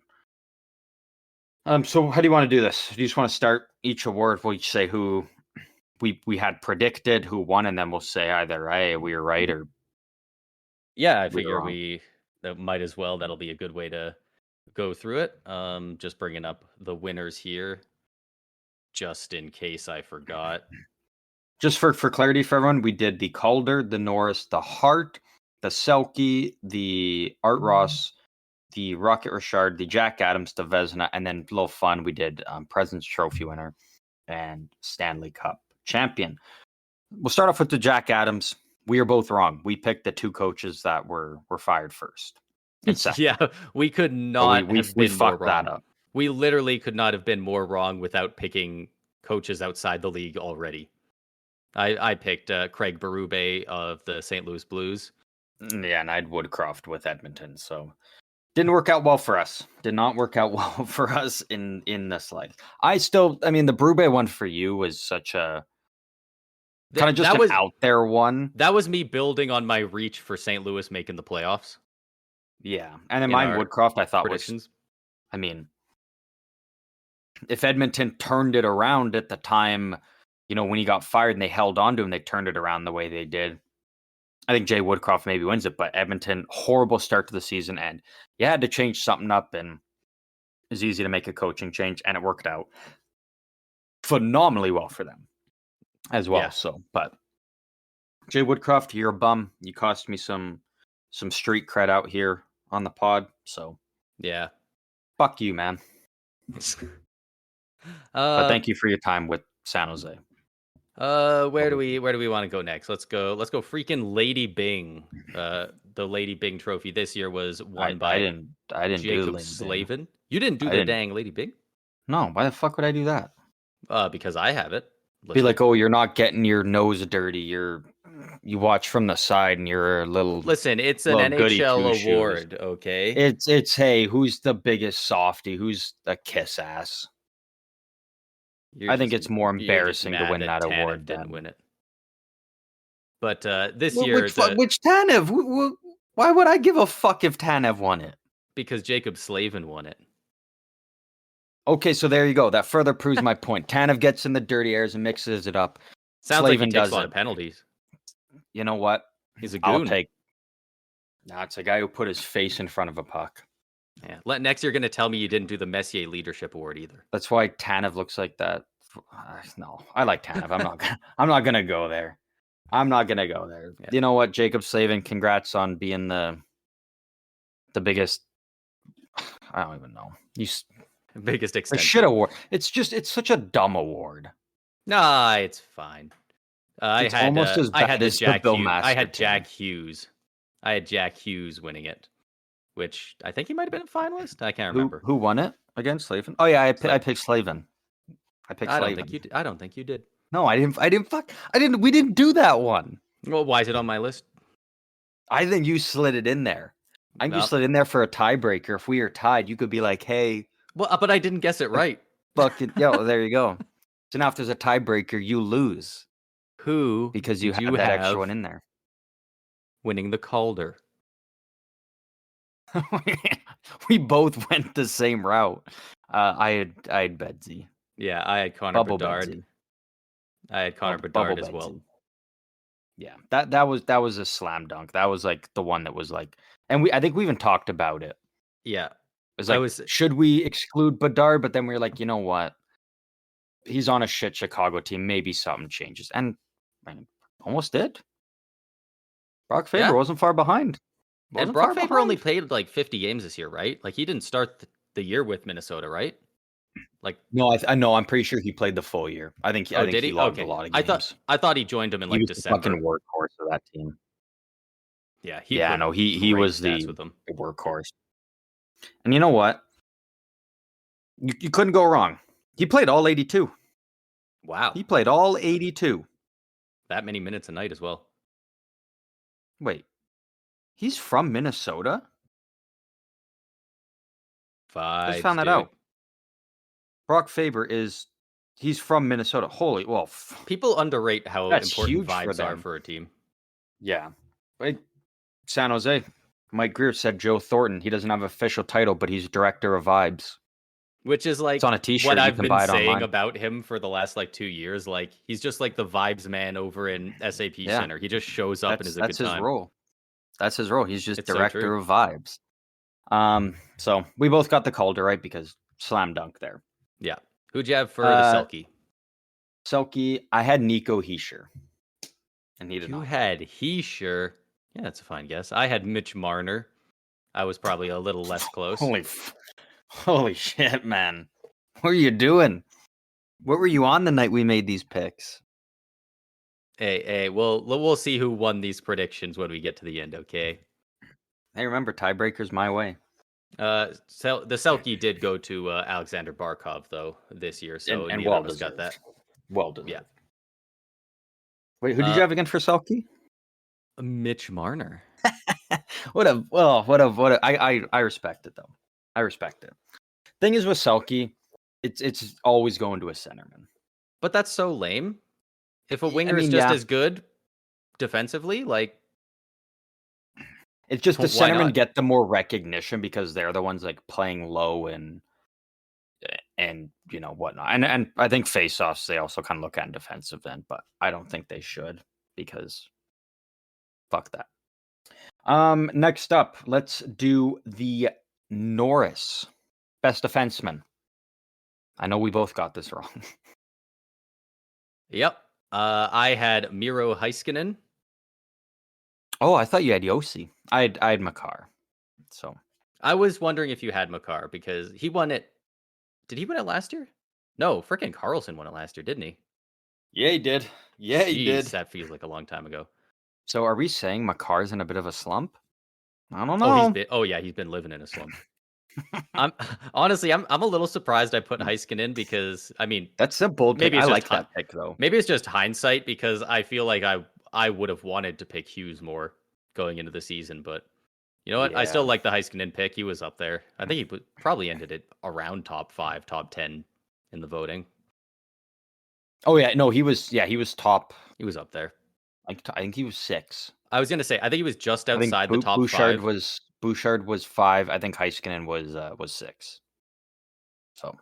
So how do you want to do this? Do you just want to start each award? We'll each say who we had predicted, who won, and then we'll say either hey, we were right or I figure that might as well. That'll be a good way to go through it. Just bringing up the winners here, just in case I forgot. Just for clarity for everyone, we did the Calder, the Norris, the Hart, the Selke, the Art Ross, the Rocket Richard, the Jack Adams, the Vezina, and then a little fun, we did President's Trophy winner and Stanley Cup champion. We'll start off with the Jack Adams. We are both wrong. We picked the two coaches that were fired first. We could not have been more wrong. That up. We literally could not have been more wrong without picking coaches outside the league already. I picked Craig Berube of the St. Louis Blues. Yeah, and I had Woodcroft with Edmonton, so didn't work out well for us. Did not work out well for us in this life. I mean, the Berube one for you was such a kind of just an out there one. That was me building on my reach for St. Louis making the playoffs. Yeah, and then mine Woodcroft I thought was, I mean, if Edmonton turned it around at the time, when he got fired and they held on to him, they turned it around the way they did. I think Jay Woodcroft maybe wins it, but Edmonton, horrible start to the season, and you had to change something up, and it was easy to make a coaching change, and it worked out phenomenally well for them as well. Yeah. So, but Jay Woodcroft, you're a bum. You cost me some street cred out here on the pod. So, yeah, fuck you, man. But thank you for your time with San Jose. Where do we want to go next? Let's go freaking Lady Byng. The Lady Byng trophy this year was won by I didn't Jacob do Slavin. You didn't do the dang Lady Byng? No, why the fuck would I do that? Because I have it. Be like, oh, you're not getting your nose dirty. You watch from the side and you're a little. Listen, it's an NHL award, okay? It's hey, who's the biggest softy? Who's the kiss ass? I think it's more embarrassing to win that award. Didn't win it. But this year, which Tanev? Why would I give a fuck if Tanev won it? Because Jacob Slavin won it. Okay, so there you go. That further proves my point. Tanev gets in the dirty airs and mixes it up. Sounds Slavin like he takes a lot of penalties. You know what? He's a goon. No, it's a guy who put his face in front of a puck. Yeah. Next, you're going to tell me you didn't do the Messier Leadership Award either. That's why Tanev looks like that. No, I like Tanev. I'm not gonna go there. I'm not gonna go there. Yeah. You know what, Jacob Slavin? Congrats on being the biggest. I don't even know. Biggest extension. The shit award. It's such a dumb award. Nah, it's fine. It's almost as bad as Jack Bill Hughes. Master. I had Jack Hughes. I had Jack Hughes winning it, which I think he might have been a finalist. I can't remember. Who won it against Slavin? Oh yeah, I picked Slavin. I don't think you did. No, I didn't. We didn't do that one. Well, why is it on my list? I think you slid it in there. I think you slid in there for a tiebreaker. If we are tied, you could be like, "Hey." Well, but I didn't guess it right. Fucking there you go. So now, if there's a tiebreaker, you lose. Who? Because you have that extra one in there. Winning the Calder. We both went the same route. I had Bedsy. Yeah, I had Connor Bedard. Bedsy. I had Connor Bedard as well. Yeah, that was a slam dunk. That was like the one that was like, and I think we even talked about it. Yeah, it was like, should we exclude Bedard? But then we were like, you know what? He's on a shit Chicago team. Maybe something changes, and almost did. Brock Faber wasn't far behind. And Brock Faber only played like 50 games this year, right? Like he didn't start the year with Minnesota, right? Like no, I know. I'm pretty sure he played the full year. I think. Did he? He logged a lot of games. I thought he joined him in like December. The fucking workhorse of that team. Yeah, he was the workhorse. And you know what? You couldn't go wrong. He played all 82. Wow. He played all 82. That many minutes a night as well. Wait. He's from Minnesota? I just found that out. Brock Faber is He's from Minnesota. Holy, well, people underrate how that's important huge for vibes are them. for a team. Yeah. Like San Jose. Mike Greer said Joe Thornton. He doesn't have an official title, but he's director of vibes. Which is like It's on a t-shirt. what You I've can been buy it saying online. about him for the last like 2 years. Like he's just like the vibes man over in SAP Center. He just shows up and is a good time. That's his role. That's his role. He's just It's director of vibes. So we both got the Calder right because slam dunk there. Yeah. Who'd you have for the Selke? Selke, I had Nico Hischier. And he did not. You had Hischier. Yeah, that's a fine guess. I had Mitch Marner. I was probably a little less close. Holy shit, man. What are you doing? What were you on the night we made these picks? Hey, we'll see who won these predictions when we get to the end, okay? Hey, remember, tiebreakers my way. The Selke did go to Alexander Barkov, though, this year, so and neither of us got that. Well done. Yeah. Wait, who did you have again for Selke? Mitch Marner. I respect it, though. I respect it. Thing is with Selke, it's always going to a centerman. But that's so lame. If a winger is just as good defensively, like... It's just the centermen get the more recognition because they're the ones like playing low and you know whatnot. And I think faceoffs they also kind of look at in defensive end, but I don't think they should because fuck that. Next up, let's do the Norris best defenseman. I know we both got this wrong. Yep. I had Miro Heiskanen. Oh, I thought you had Yossi. I had Makar. So I was wondering if you had Makar because he won it. Did he win it last year? No, freaking Carlson won it last year, didn't he? Yeah, he did. Yeah, he did. That feels like a long time ago. So are we saying Makar's in a bit of a slump? I don't know. He's been living in a slump. I'm a little surprised I put Heiskanen because I mean that's a bold pick. I like that pick though. Maybe it's just hindsight because I feel like I would have wanted to pick Hughes more going into the season, but you know what? Yeah. I still like the Heiskanen pick. He was up there. I think he probably ended it around top 5, top 10 in the voting. Oh yeah, no, he was top. He was up there. I think he was 6. I was gonna say I think he was just outside the top 5. Bouchard was 5. I think Heiskanen was 6. So,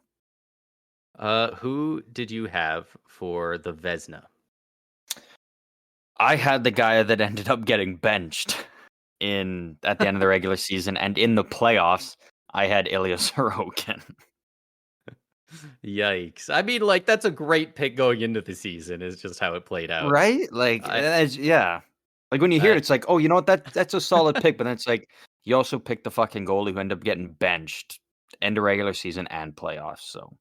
who did you have for the Vezina? I had the guy that ended up getting benched at the end of the regular season, and in the playoffs, I had Ilya Sorokin. Yikes! I mean, like that's a great pick going into the season. Is just how it played out, right? Like, yeah. Like when you hear it, it's like, oh, you know what? That's a solid pick. But then it's like you also picked the fucking goalie who ended up getting benched end of regular season and playoffs. So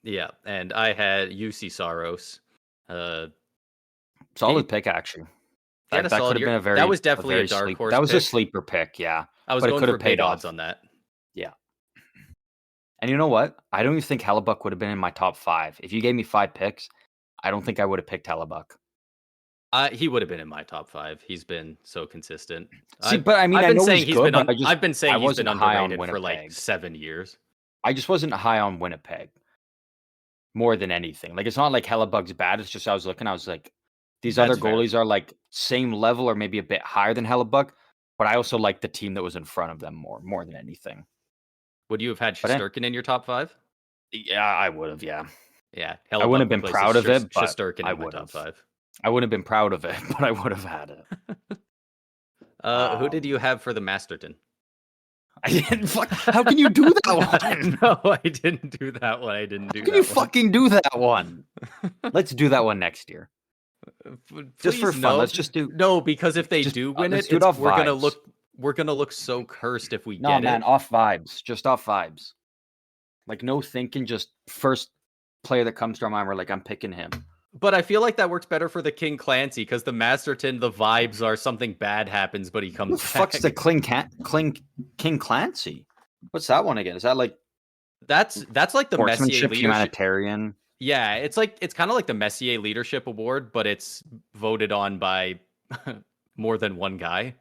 yeah, and I had UC Saros. Solid pick, actually. That could have been that was definitely a dark horse. That was a sleeper pick, yeah. I was going for paid odds on that. Yeah. And you know what? I don't even think Hellebuck would have been in my top 5. If you gave me 5 picks, I don't think I would have picked Hellebuck. He would have been in my top 5. He's been so consistent. I've been saying he's been underrated for like 7 years. I just wasn't high on Winnipeg more than anything. Like it's not like Hellebuck's bad. It's just I was like, these other goalies are like same level or maybe a bit higher than Hellebuck, but I also like the team that was in front of them more than anything. Would you have had Shesterkin in your top 5? Yeah, I would have. Yeah. Yeah. I wouldn't have been proud of it, but Shesterkin in my top 5. I wouldn't have been proud of it, but I would have had it. Who did you have for the Masterton? I didn't. How can you do that one? No, I didn't do that one. How can you fucking do that one? Let's do that one next year. Just for fun. Let's just do. No, because if they do win it, we're gonna look so cursed if we get it. No, man, off vibes. Just off vibes. Like no thinking. Just first player that comes to our mind. We're like, I'm picking him. But I feel like that works better for the King Clancy because the Masterton, the vibes are something bad happens, but he comes back. Who the fuck's the King Clancy? What's that one again? Is that like that's like the Messier leadership humanitarian? Yeah, it's kind of like the Messier Leadership Award, but it's voted on by more than one guy.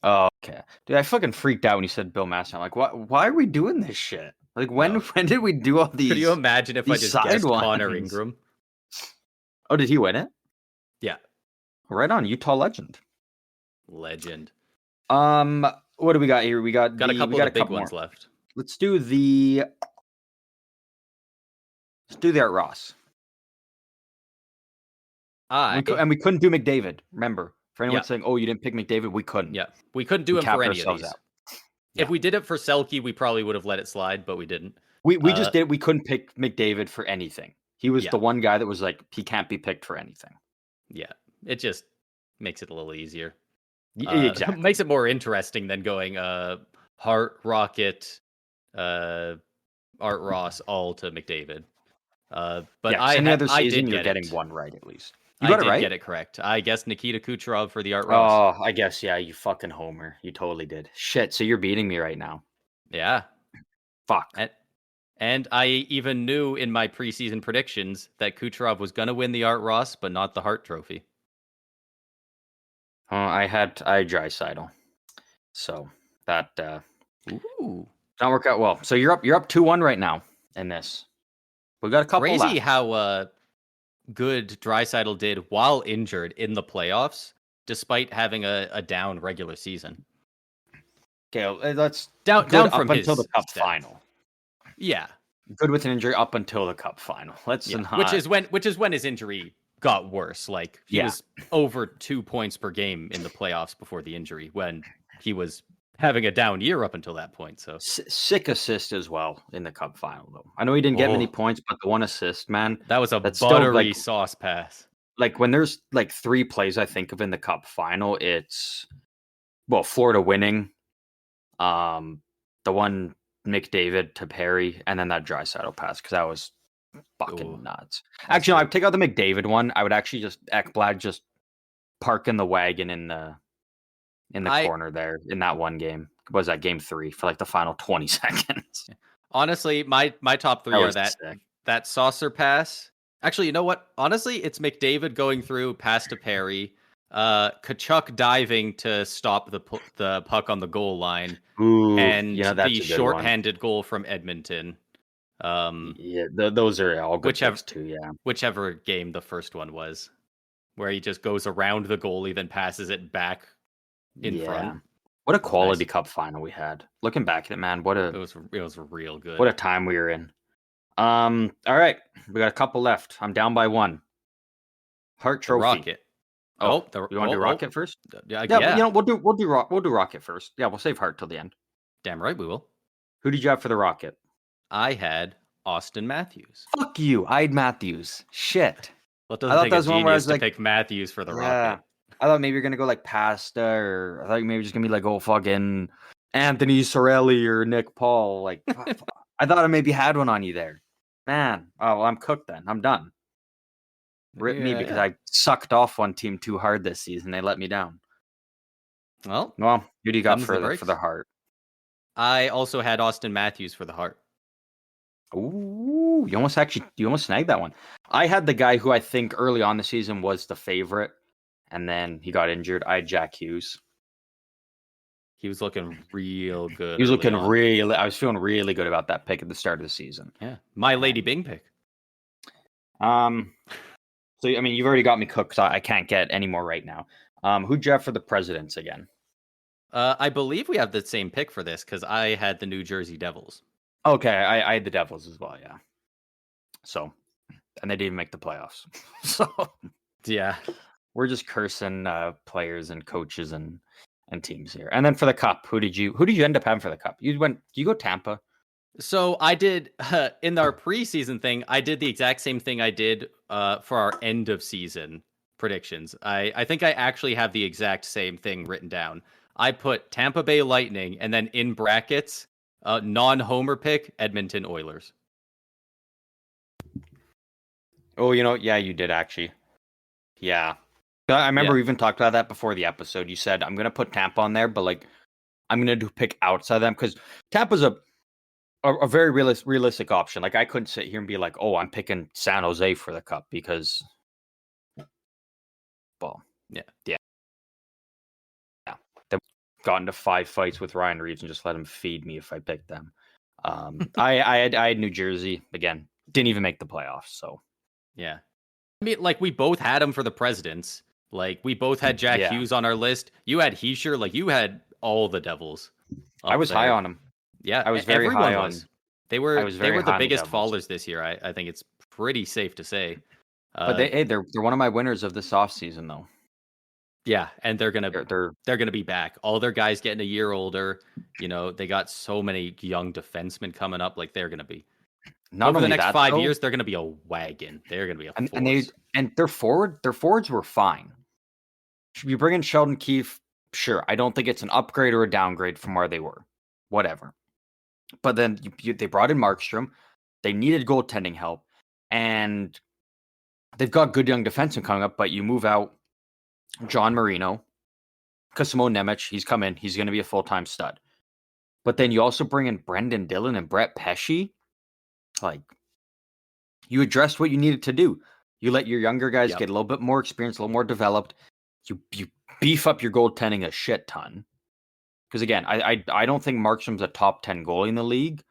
Oh, okay. Dude, I fucking freaked out when you said Bill Masterton. I'm like, why are we doing this shit? Like when did we do all these? Could you imagine if I just guessed ones? Connor Ingram? Oh, did he win it? Yeah. Right on, Utah legend. Legend. What do we got here? We got a couple of big ones more left. Let's do the Art Ross. And we couldn't do McDavid. Remember, for anyone saying, "Oh, you didn't pick McDavid," we couldn't. Yeah, we couldn't do him for any of these. If we did it for Selke, we probably would have let it slide, but we didn't. We just did. We couldn't pick McDavid for anything. He was the one guy that was like, he can't be picked for anything. Yeah, it just makes it a little easier. Exactly, makes it more interesting than going Hart, Rocket, Art Ross, all to McDavid. But any other season, you're getting one right at least. You got it right. Get it correct. I guessed Nikita Kucherov for the Art Ross. Oh, I guess you fucking homer. You totally did. Shit. So you're beating me right now. Yeah. Fuck. And I even knew in my preseason predictions that Kucherov was going to win the Art Ross, but not the Hart Trophy. I Draisaitl. So that Ooh. not work out well. So you're up 2-1 right now in this. We got a couple Crazy left. How good Draisaitl did while injured in the playoffs, despite having a down regular season. Okay, let's down from up until the Cup stats. final. Yeah, good with an injury up until the Cup final. Which is when his injury got worse. Like he was over 2 points per game in the playoffs before the injury, when he was having a down year up until that point. So sick assist as well in the Cup final, though. I know he didn't get many points, but the one assist, man, that was that's buttery sauce pass. Like when there's like 3 plays I think of in the Cup final, it's Florida winning, the one McDavid to Perry, and then that Draisaitl pass, because that was fucking nuts. Actually, no, I'd take out the McDavid one. I would actually just Ekblad just parking the wagon in the corner there in that one game. What was that, game 3 for like the final 20 seconds? Honestly, my top 3 are that saucer pass. Actually, you know what? Honestly, it's McDavid going through, pass to Perry, Tkachuk diving to stop the puck on the goal line, and the shorthanded goal from Edmonton. Those are all good picks too. Yeah, whichever game the first one was, where he just goes around the goalie, then passes it back in front. What a quality Cup final we had. Looking back at it, man, it was real good. What a time we were in. All right, we got a couple left. I'm down by 1. Hart Trophy. Rocket. You want to do Rocket first? Yeah. We'll do Rocket first. Yeah, we'll save Hart till the end. Damn right we will. Who did you have for the Rocket? I had Austin Matthews. Fuck you. I had Matthews. Shit. Well, it doesn't take a genius to pick Matthews for the Rocket. I thought maybe you're gonna go like Pasta, or I thought you maybe just gonna be like, fucking Anthony Cirelli or Nick Paul. Like, I thought I maybe had one on you there, man. Oh, well, I'm cooked then. I'm done. Rip me, because I sucked off one team too hard this season. They let me down. Well, who do you got for the Hart? I also had Austin Matthews for the Hart. Ooh, you almost snagged that one. I had the guy who I think early on the season was the favorite, and then he got injured. I had Jack Hughes. He was looking real good. He was looking I was feeling really good about that pick at the start of the season. Yeah, my Lady Bing pick. So, I mean, you've already got me cooked, so I can't get any more right now. Who'd you have for the Presidents again? I believe we have the same pick for this, because I had the New Jersey Devils. Okay, I had the Devils as well, yeah. So, and they didn't even make the playoffs. So, yeah. We're just cursing players and coaches and teams here. And then for the Cup, who did you end up having for the Cup? You go Tampa? So I did, in our preseason thing, I did the exact same thing I did for our end of season predictions. I think I actually have the exact same thing written down. I put Tampa Bay Lightning, and then in brackets, non-homer pick, Edmonton Oilers. Oh, yeah, you did actually. Yeah. I remember we even talked about that before the episode. You said, I'm going to put Tampa on there, but like, I'm going to pick outside them, because Tampa's a very realistic option. Like, I couldn't sit here and be like, oh, I'm picking San Jose for the Cup, because, well, yeah. They've gotten to 5 fights with Ryan Reeves and just let him feed me if I picked them. I had New Jersey again. Didn't even make the playoffs. So yeah, I mean, like we both had him for the Presidents. Like we both had Jack Hughes on our list. You had Heischer. Like you had all the Devils. I was high on him. Yeah, I was very everyone high was. on. They were the biggest Devils. fallers this year. I think it's pretty safe to say. But they're one of my winners of this offseason, though. Yeah, and they're gonna be back. All their guys getting a year older. You know, they got so many young defensemen coming up. Like they're gonna be over the next 5 years. They're gonna be a wagon. They're gonna be a force. And their forwards were fine. You bring in Sheldon Keefe, sure. I don't think it's an upgrade or a downgrade from where they were. Whatever. But then they brought in Markstrom. They needed goaltending help, and they've got good young defensemen coming up. But you move out John Marino, Simone Nemec. He's come in. He's going to be a full-time stud. But then you also bring in Brendan Dillon and Brett Pesce. Like, you addressed what you needed to do. You let your younger guys get a little bit more experience, a little more developed. You beef up your goaltending a shit ton. Because again, I don't think Markstrom's a top 10 goalie in the league,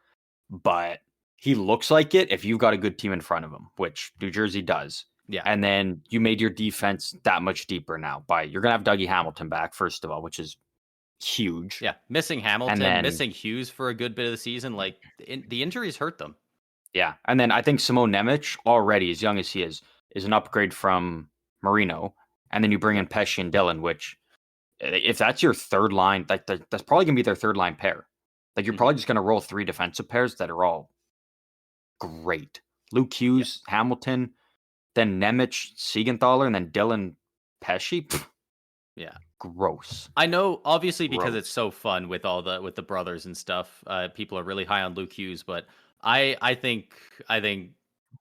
but he looks like it if you've got a good team in front of him, which New Jersey does. Yeah. And then you made your defense that much deeper now you're going to have Dougie Hamilton back, first of all, which is huge. Yeah. Missing Hamilton, missing Hughes for a good bit of the season. Like the injuries hurt them. Yeah. And then I think Simone Nemec, already as young as he is an upgrade from Marino. And then you bring in Pesce and Dillon, which if that's your third line, that's probably going to be their third line pair. Like you're probably just going to roll 3 defensive pairs that are all great. Luke Hughes, Hamilton, then Nemec, Siegenthaler, and then Dillon, Pesce. Yeah, gross. I know, obviously, because it's so fun with with the brothers and stuff. People are really high on Luke Hughes, but I think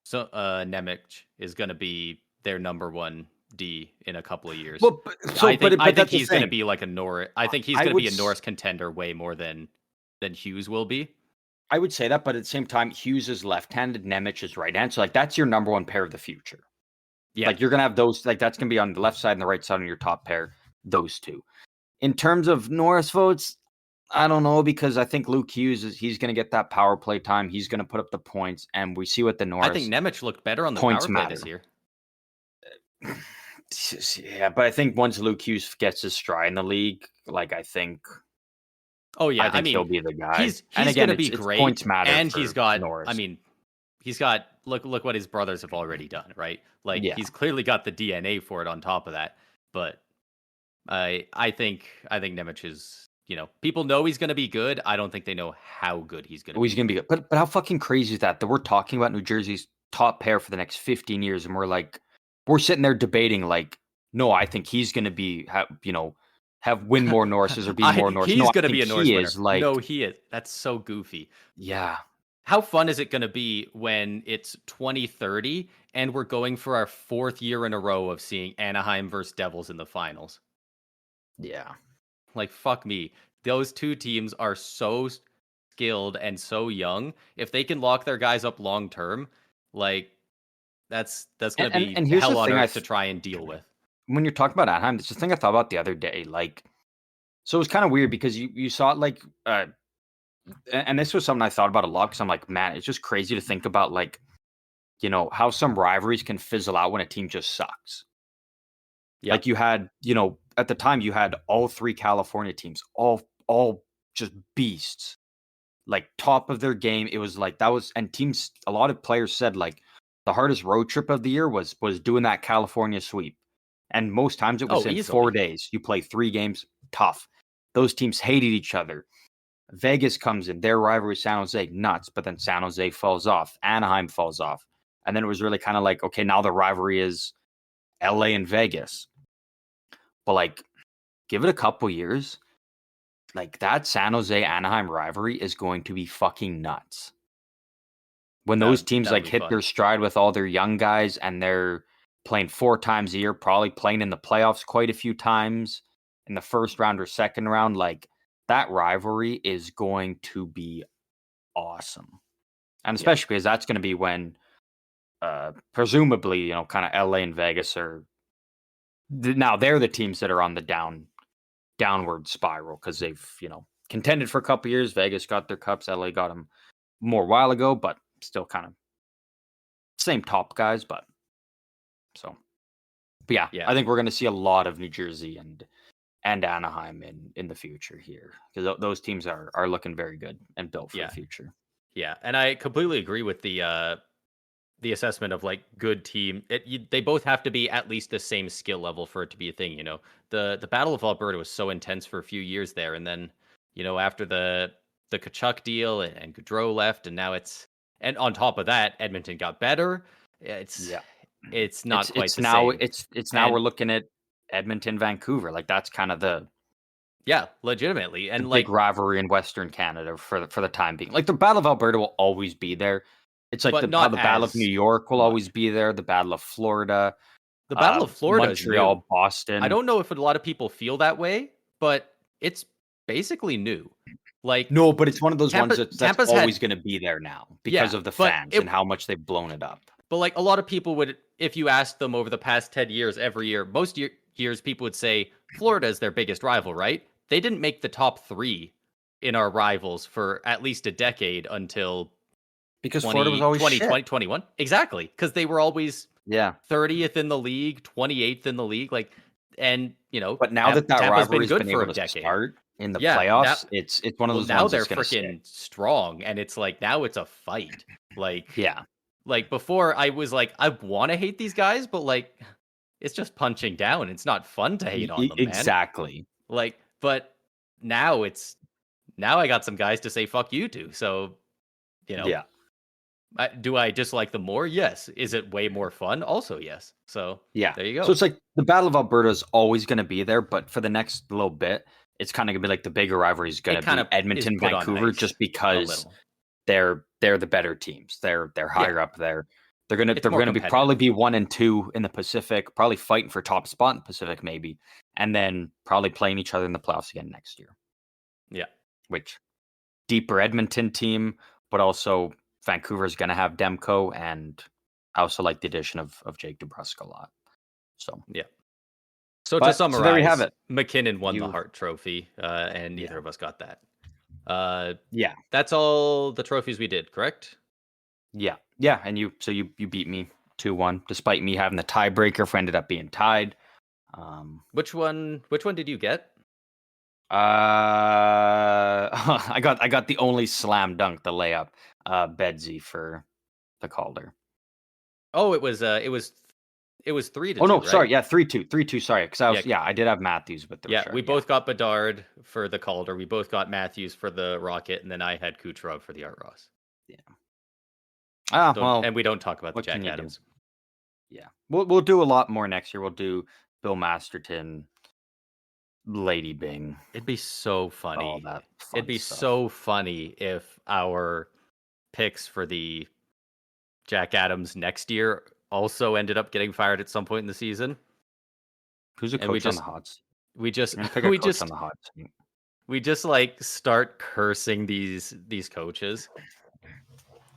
so. Nemec is going to be their number 1 D in a couple of years. Well, I think he's going to be like a Norris. I think he's going to be a Norris contender way more than Hughes will be. I would say that, but at the same time, Hughes is left-handed, Nemec is right-handed. So, like, that's your number 1 pair of the future. Yeah. Like, you're going to have those, like, that's going to be on the left side and the right side on your top pair, those two. In terms of Norris votes, I don't know, because I think Luke Hughes, he's going to get that power play time. He's going to put up the points, and we see what the Norris. I think Nemec looked better on the power play this year. Yeah, but I think once Luke Hughes gets his stride in the league, like, I think... Oh yeah, I mean, he'll be the guy. He's going to be great, points matter, and he's got. Norris. I mean, he's got. Look what his brothers have already done, right? Like he's clearly got the DNA for it. On top of that, but I think Nemec is. You know, people know he's going to be good. I don't think they know how good he's going to. He's going to be good, but how fucking crazy is that we're talking about New Jersey's top pair for the next 15 years, and we're sitting there debating like, no, I think he's going to be, win more Norrises or be more Norris. He's going to be a Norris winner. No, he is. That's so goofy. Yeah. How fun is it going to be when it's 2030 and we're going for our 4th year in a row of seeing Anaheim versus Devils in the finals? Yeah. Like, fuck me. Those 2 teams are so skilled and so young. If they can lock their guys up long term, like, that's going to be hell on earth to try and deal with. When you're talking about Anaheim, it's the thing I thought about the other day. Like, so it was kind of weird because you saw it like, and this was something I thought about a lot because I'm like, man, it's just crazy to think about, like, how some rivalries can fizzle out when a team just sucks. Yep. Like you had, at the time you had all 3 California teams, all just beasts, like top of their game. It was like and teams, a lot of players said like the hardest road trip of the year was doing that California sweep. And most times it was in easily. 4 days. You play 3 games, tough. Those teams hated each other. Vegas comes in, their rivalry, San Jose, nuts. But then San Jose falls off. Anaheim falls off. And then it was really kind of like, okay, now the rivalry is LA and Vegas. But like, give it a couple years. Like that San Jose Anaheim rivalry is going to be fucking nuts. When those teams like hit their stride with all their young guys and they're playing 4 times a year, probably playing in the playoffs quite a few times in the first round or second round, like that rivalry is going to be awesome. And especially because that's going to be when presumably, kind of LA and Vegas are now they're the teams that are on the downward spiral because they've, contended for a couple years. Vegas got their cups, LA got them more while ago, but still kind of same top guys. But yeah, I think we're going to see a lot of New Jersey and Anaheim in the future here, because those teams are looking very good and built for the future. Yeah, and I completely agree with the assessment of like good team. They both have to be at least the same skill level for it to be a thing. The Battle of Alberta was so intense for a few years there, and then after the Tkachuk deal and Gaudreau left, and now and on top of that, Edmonton got better. It's not quite the same. It's now we're looking at Edmonton, Vancouver. Like that's kind of the legitimately, and big rivalry in Western Canada for the time being. Like the Battle of Alberta will always be there. It's like how the Battle of New York will always be there. The Battle of Florida, the Battle of Florida, Montreal, Boston. I don't know if a lot of people feel that way, but it's basically new. Like no, but it's one of those ones that's always going to be there now because of the fans and how much they've blown it up. But like a lot of people would, if you asked them over the past 10 years, every year, most years, people would say Florida is their biggest rival, right? They didn't make the top 3 in our rivals for at least a decade until because Florida was always 2021. Exactly. Because they were always 30th in the league, 28th in the league. Like, and but now that rivalry's been able to start in the playoffs, it's one of those now ones they're freaking strong, and it's like now it's a fight. Like like before I was like, I want to hate these guys, but like it's just punching down. It's not fun to hate on them, exactly. Man. Like, but now I got some guys to say fuck you to. So do I dislike them more? Yes. Is it way more fun? Also, yes. So there you go. So it's like the Battle of Alberta is always going to be there, but for the next little bit, it's kind of going to be like the bigger rivalry is going to be Edmonton, Vancouver, just because they're the better teams. They're higher up there. They're gonna be probably be 1 and 2 in the Pacific, probably fighting for top spot in the Pacific maybe, and then probably playing each other in the playoffs again next year. Yeah, which deeper Edmonton team, but also Vancouver is going to have Demko, and I also like the addition of Jake DeBrusk a lot. So So to summarize, so there we have it. McKinnon won the Hart Trophy, and neither of us got that. Yeah, that's all the trophies we did, correct? Yeah, and you beat me 2-1, despite me having the tiebreaker. For ended up being tied. Which one did you get? I got the only slam dunk, the layup, Bedsy for the Calder. Oh, it was 3-2. Oh no, right? Sorry, 3-2. Sorry, because I did have Matthews, but we both got Bedard for the Calder. We both got Matthews for the Rocket, and then I had Kucherov for the Art Ross. Yeah. And we don't talk about the Jack Adams. Yeah, we'll do a lot more next year. We'll do Bill Masterton, Lady Bing. It'd be so funny. All that It'd be stuff. so funny if our picks for the Jack Adams next year also ended up getting fired at some point in the season. Who's a coach on the hot seat? We just on the hot seat. We just like start cursing these coaches.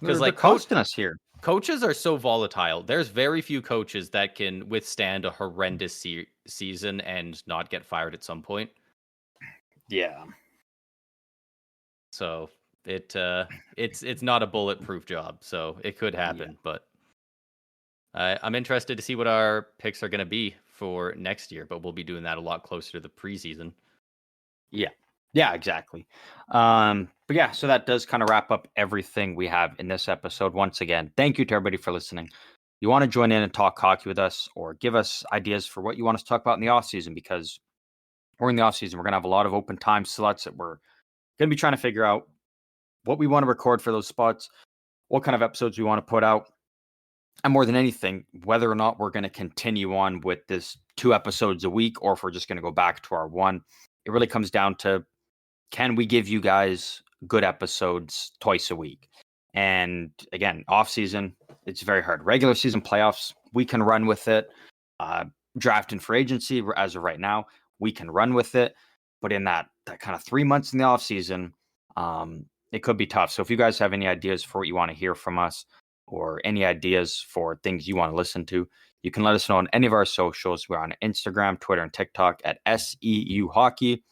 Because like costing us here. Coaches are so volatile. There's very few coaches that can withstand a horrendous season and not get fired at some point. Yeah. So it's not a bulletproof job. So it could happen, but I'm interested to see what our picks are going to be for next year. But we'll be doing that a lot closer to the preseason. Yeah, exactly. But yeah, so that does kind of wrap up everything we have in this episode. Once again, thank you to everybody for listening. You want to join in and talk hockey with us, or give us ideas for what you want us to talk about in the off season, because we're in the off season. We're going to have a lot of open time slots that we're going to be trying to figure out what we want to record for those spots, what kind of episodes we want to put out, and more than anything, whether or not we're going to continue on with this 2 episodes a week, or if we're just going to go back to our 1. It really comes down to, can we give you guys good episodes twice a week? And again, off season, it's very hard. Regular season, playoffs, we can run with it. Draft and free agency, as of right now, we can run with it. But in that kind of 3 months in the off season, it could be tough. So if you guys have any ideas for what you want to hear from us, or any ideas for things you want to listen to, you can let us know on any of our socials. We're on Instagram, Twitter, and TikTok at SEU Hockey.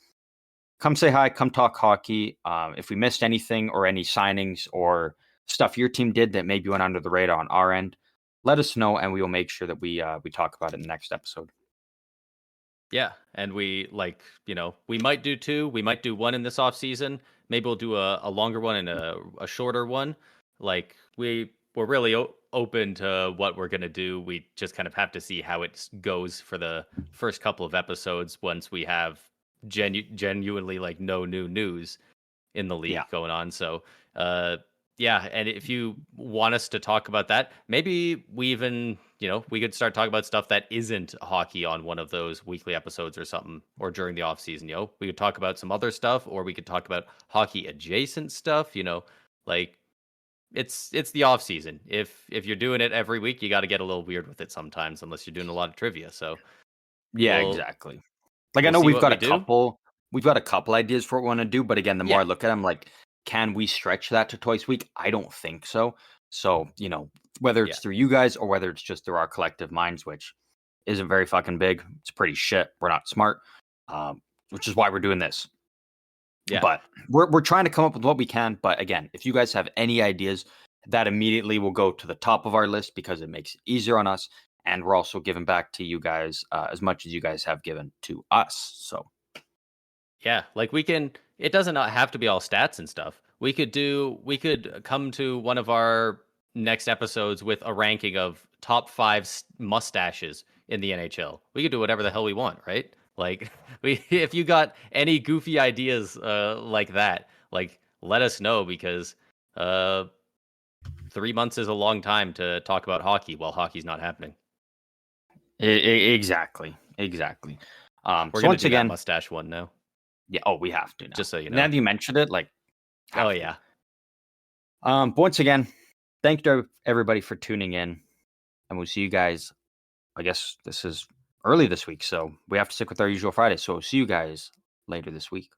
Come say hi, come talk hockey. If we missed anything or any signings or stuff your team did that maybe went under the radar on our end, let us know, and we will make sure that we talk about it in the next episode. Yeah, and we we might do 2, we might do 1 in this off season. Maybe we'll do a longer one and a shorter one. Like we're really open to what we're gonna do. We just kind of have to see how it goes for the first couple of episodes once we have genuinely like no new news in the league going on. So yeah, and if you want us to talk about that, maybe we even, we could start talking about stuff that isn't hockey on one of those weekly episodes or something, or during the off season. We could talk about some other stuff, or we could talk about hockey adjacent stuff. Like it's the off season. If you're doing it every week, you got to get a little weird with it sometimes, unless you're doing a lot of trivia. So yeah, exactly. Like I we'll know see we've what got we a do. couple. We've got a couple ideas for what we want to do, but again, the more Yeah. I look at them, like, can we stretch that to twice a week? I don't think so. So, whether it's through you guys or whether it's just through our collective minds, which isn't very fucking big, it's pretty shit. We're not smart, which is why we're doing this. Yeah. But we're trying to come up with what we can. But again, if you guys have any ideas, that immediately will go to the top of our list because it makes it easier on us. And we're also giving back to you guys as much as you guys have given to us. So, yeah, like it doesn't have to be all stats and stuff. We could come to one of our next episodes with a ranking of top 5 mustaches in the NHL. We could do whatever the hell we want, right? Like if you got any goofy ideas like that, like let us know, because 3 months is a long time to talk about hockey while hockey's not happening. Exactly. We're so gonna once do again, that mustache one now. yeah. Oh, we have to now. Just so you know. Now that you mentioned it, like, Oh yeah. But once again, thank you to everybody for tuning in, and we'll see you guys. I guess this is early this week, so we have to stick with our usual Friday. So we'll see you guys later this week.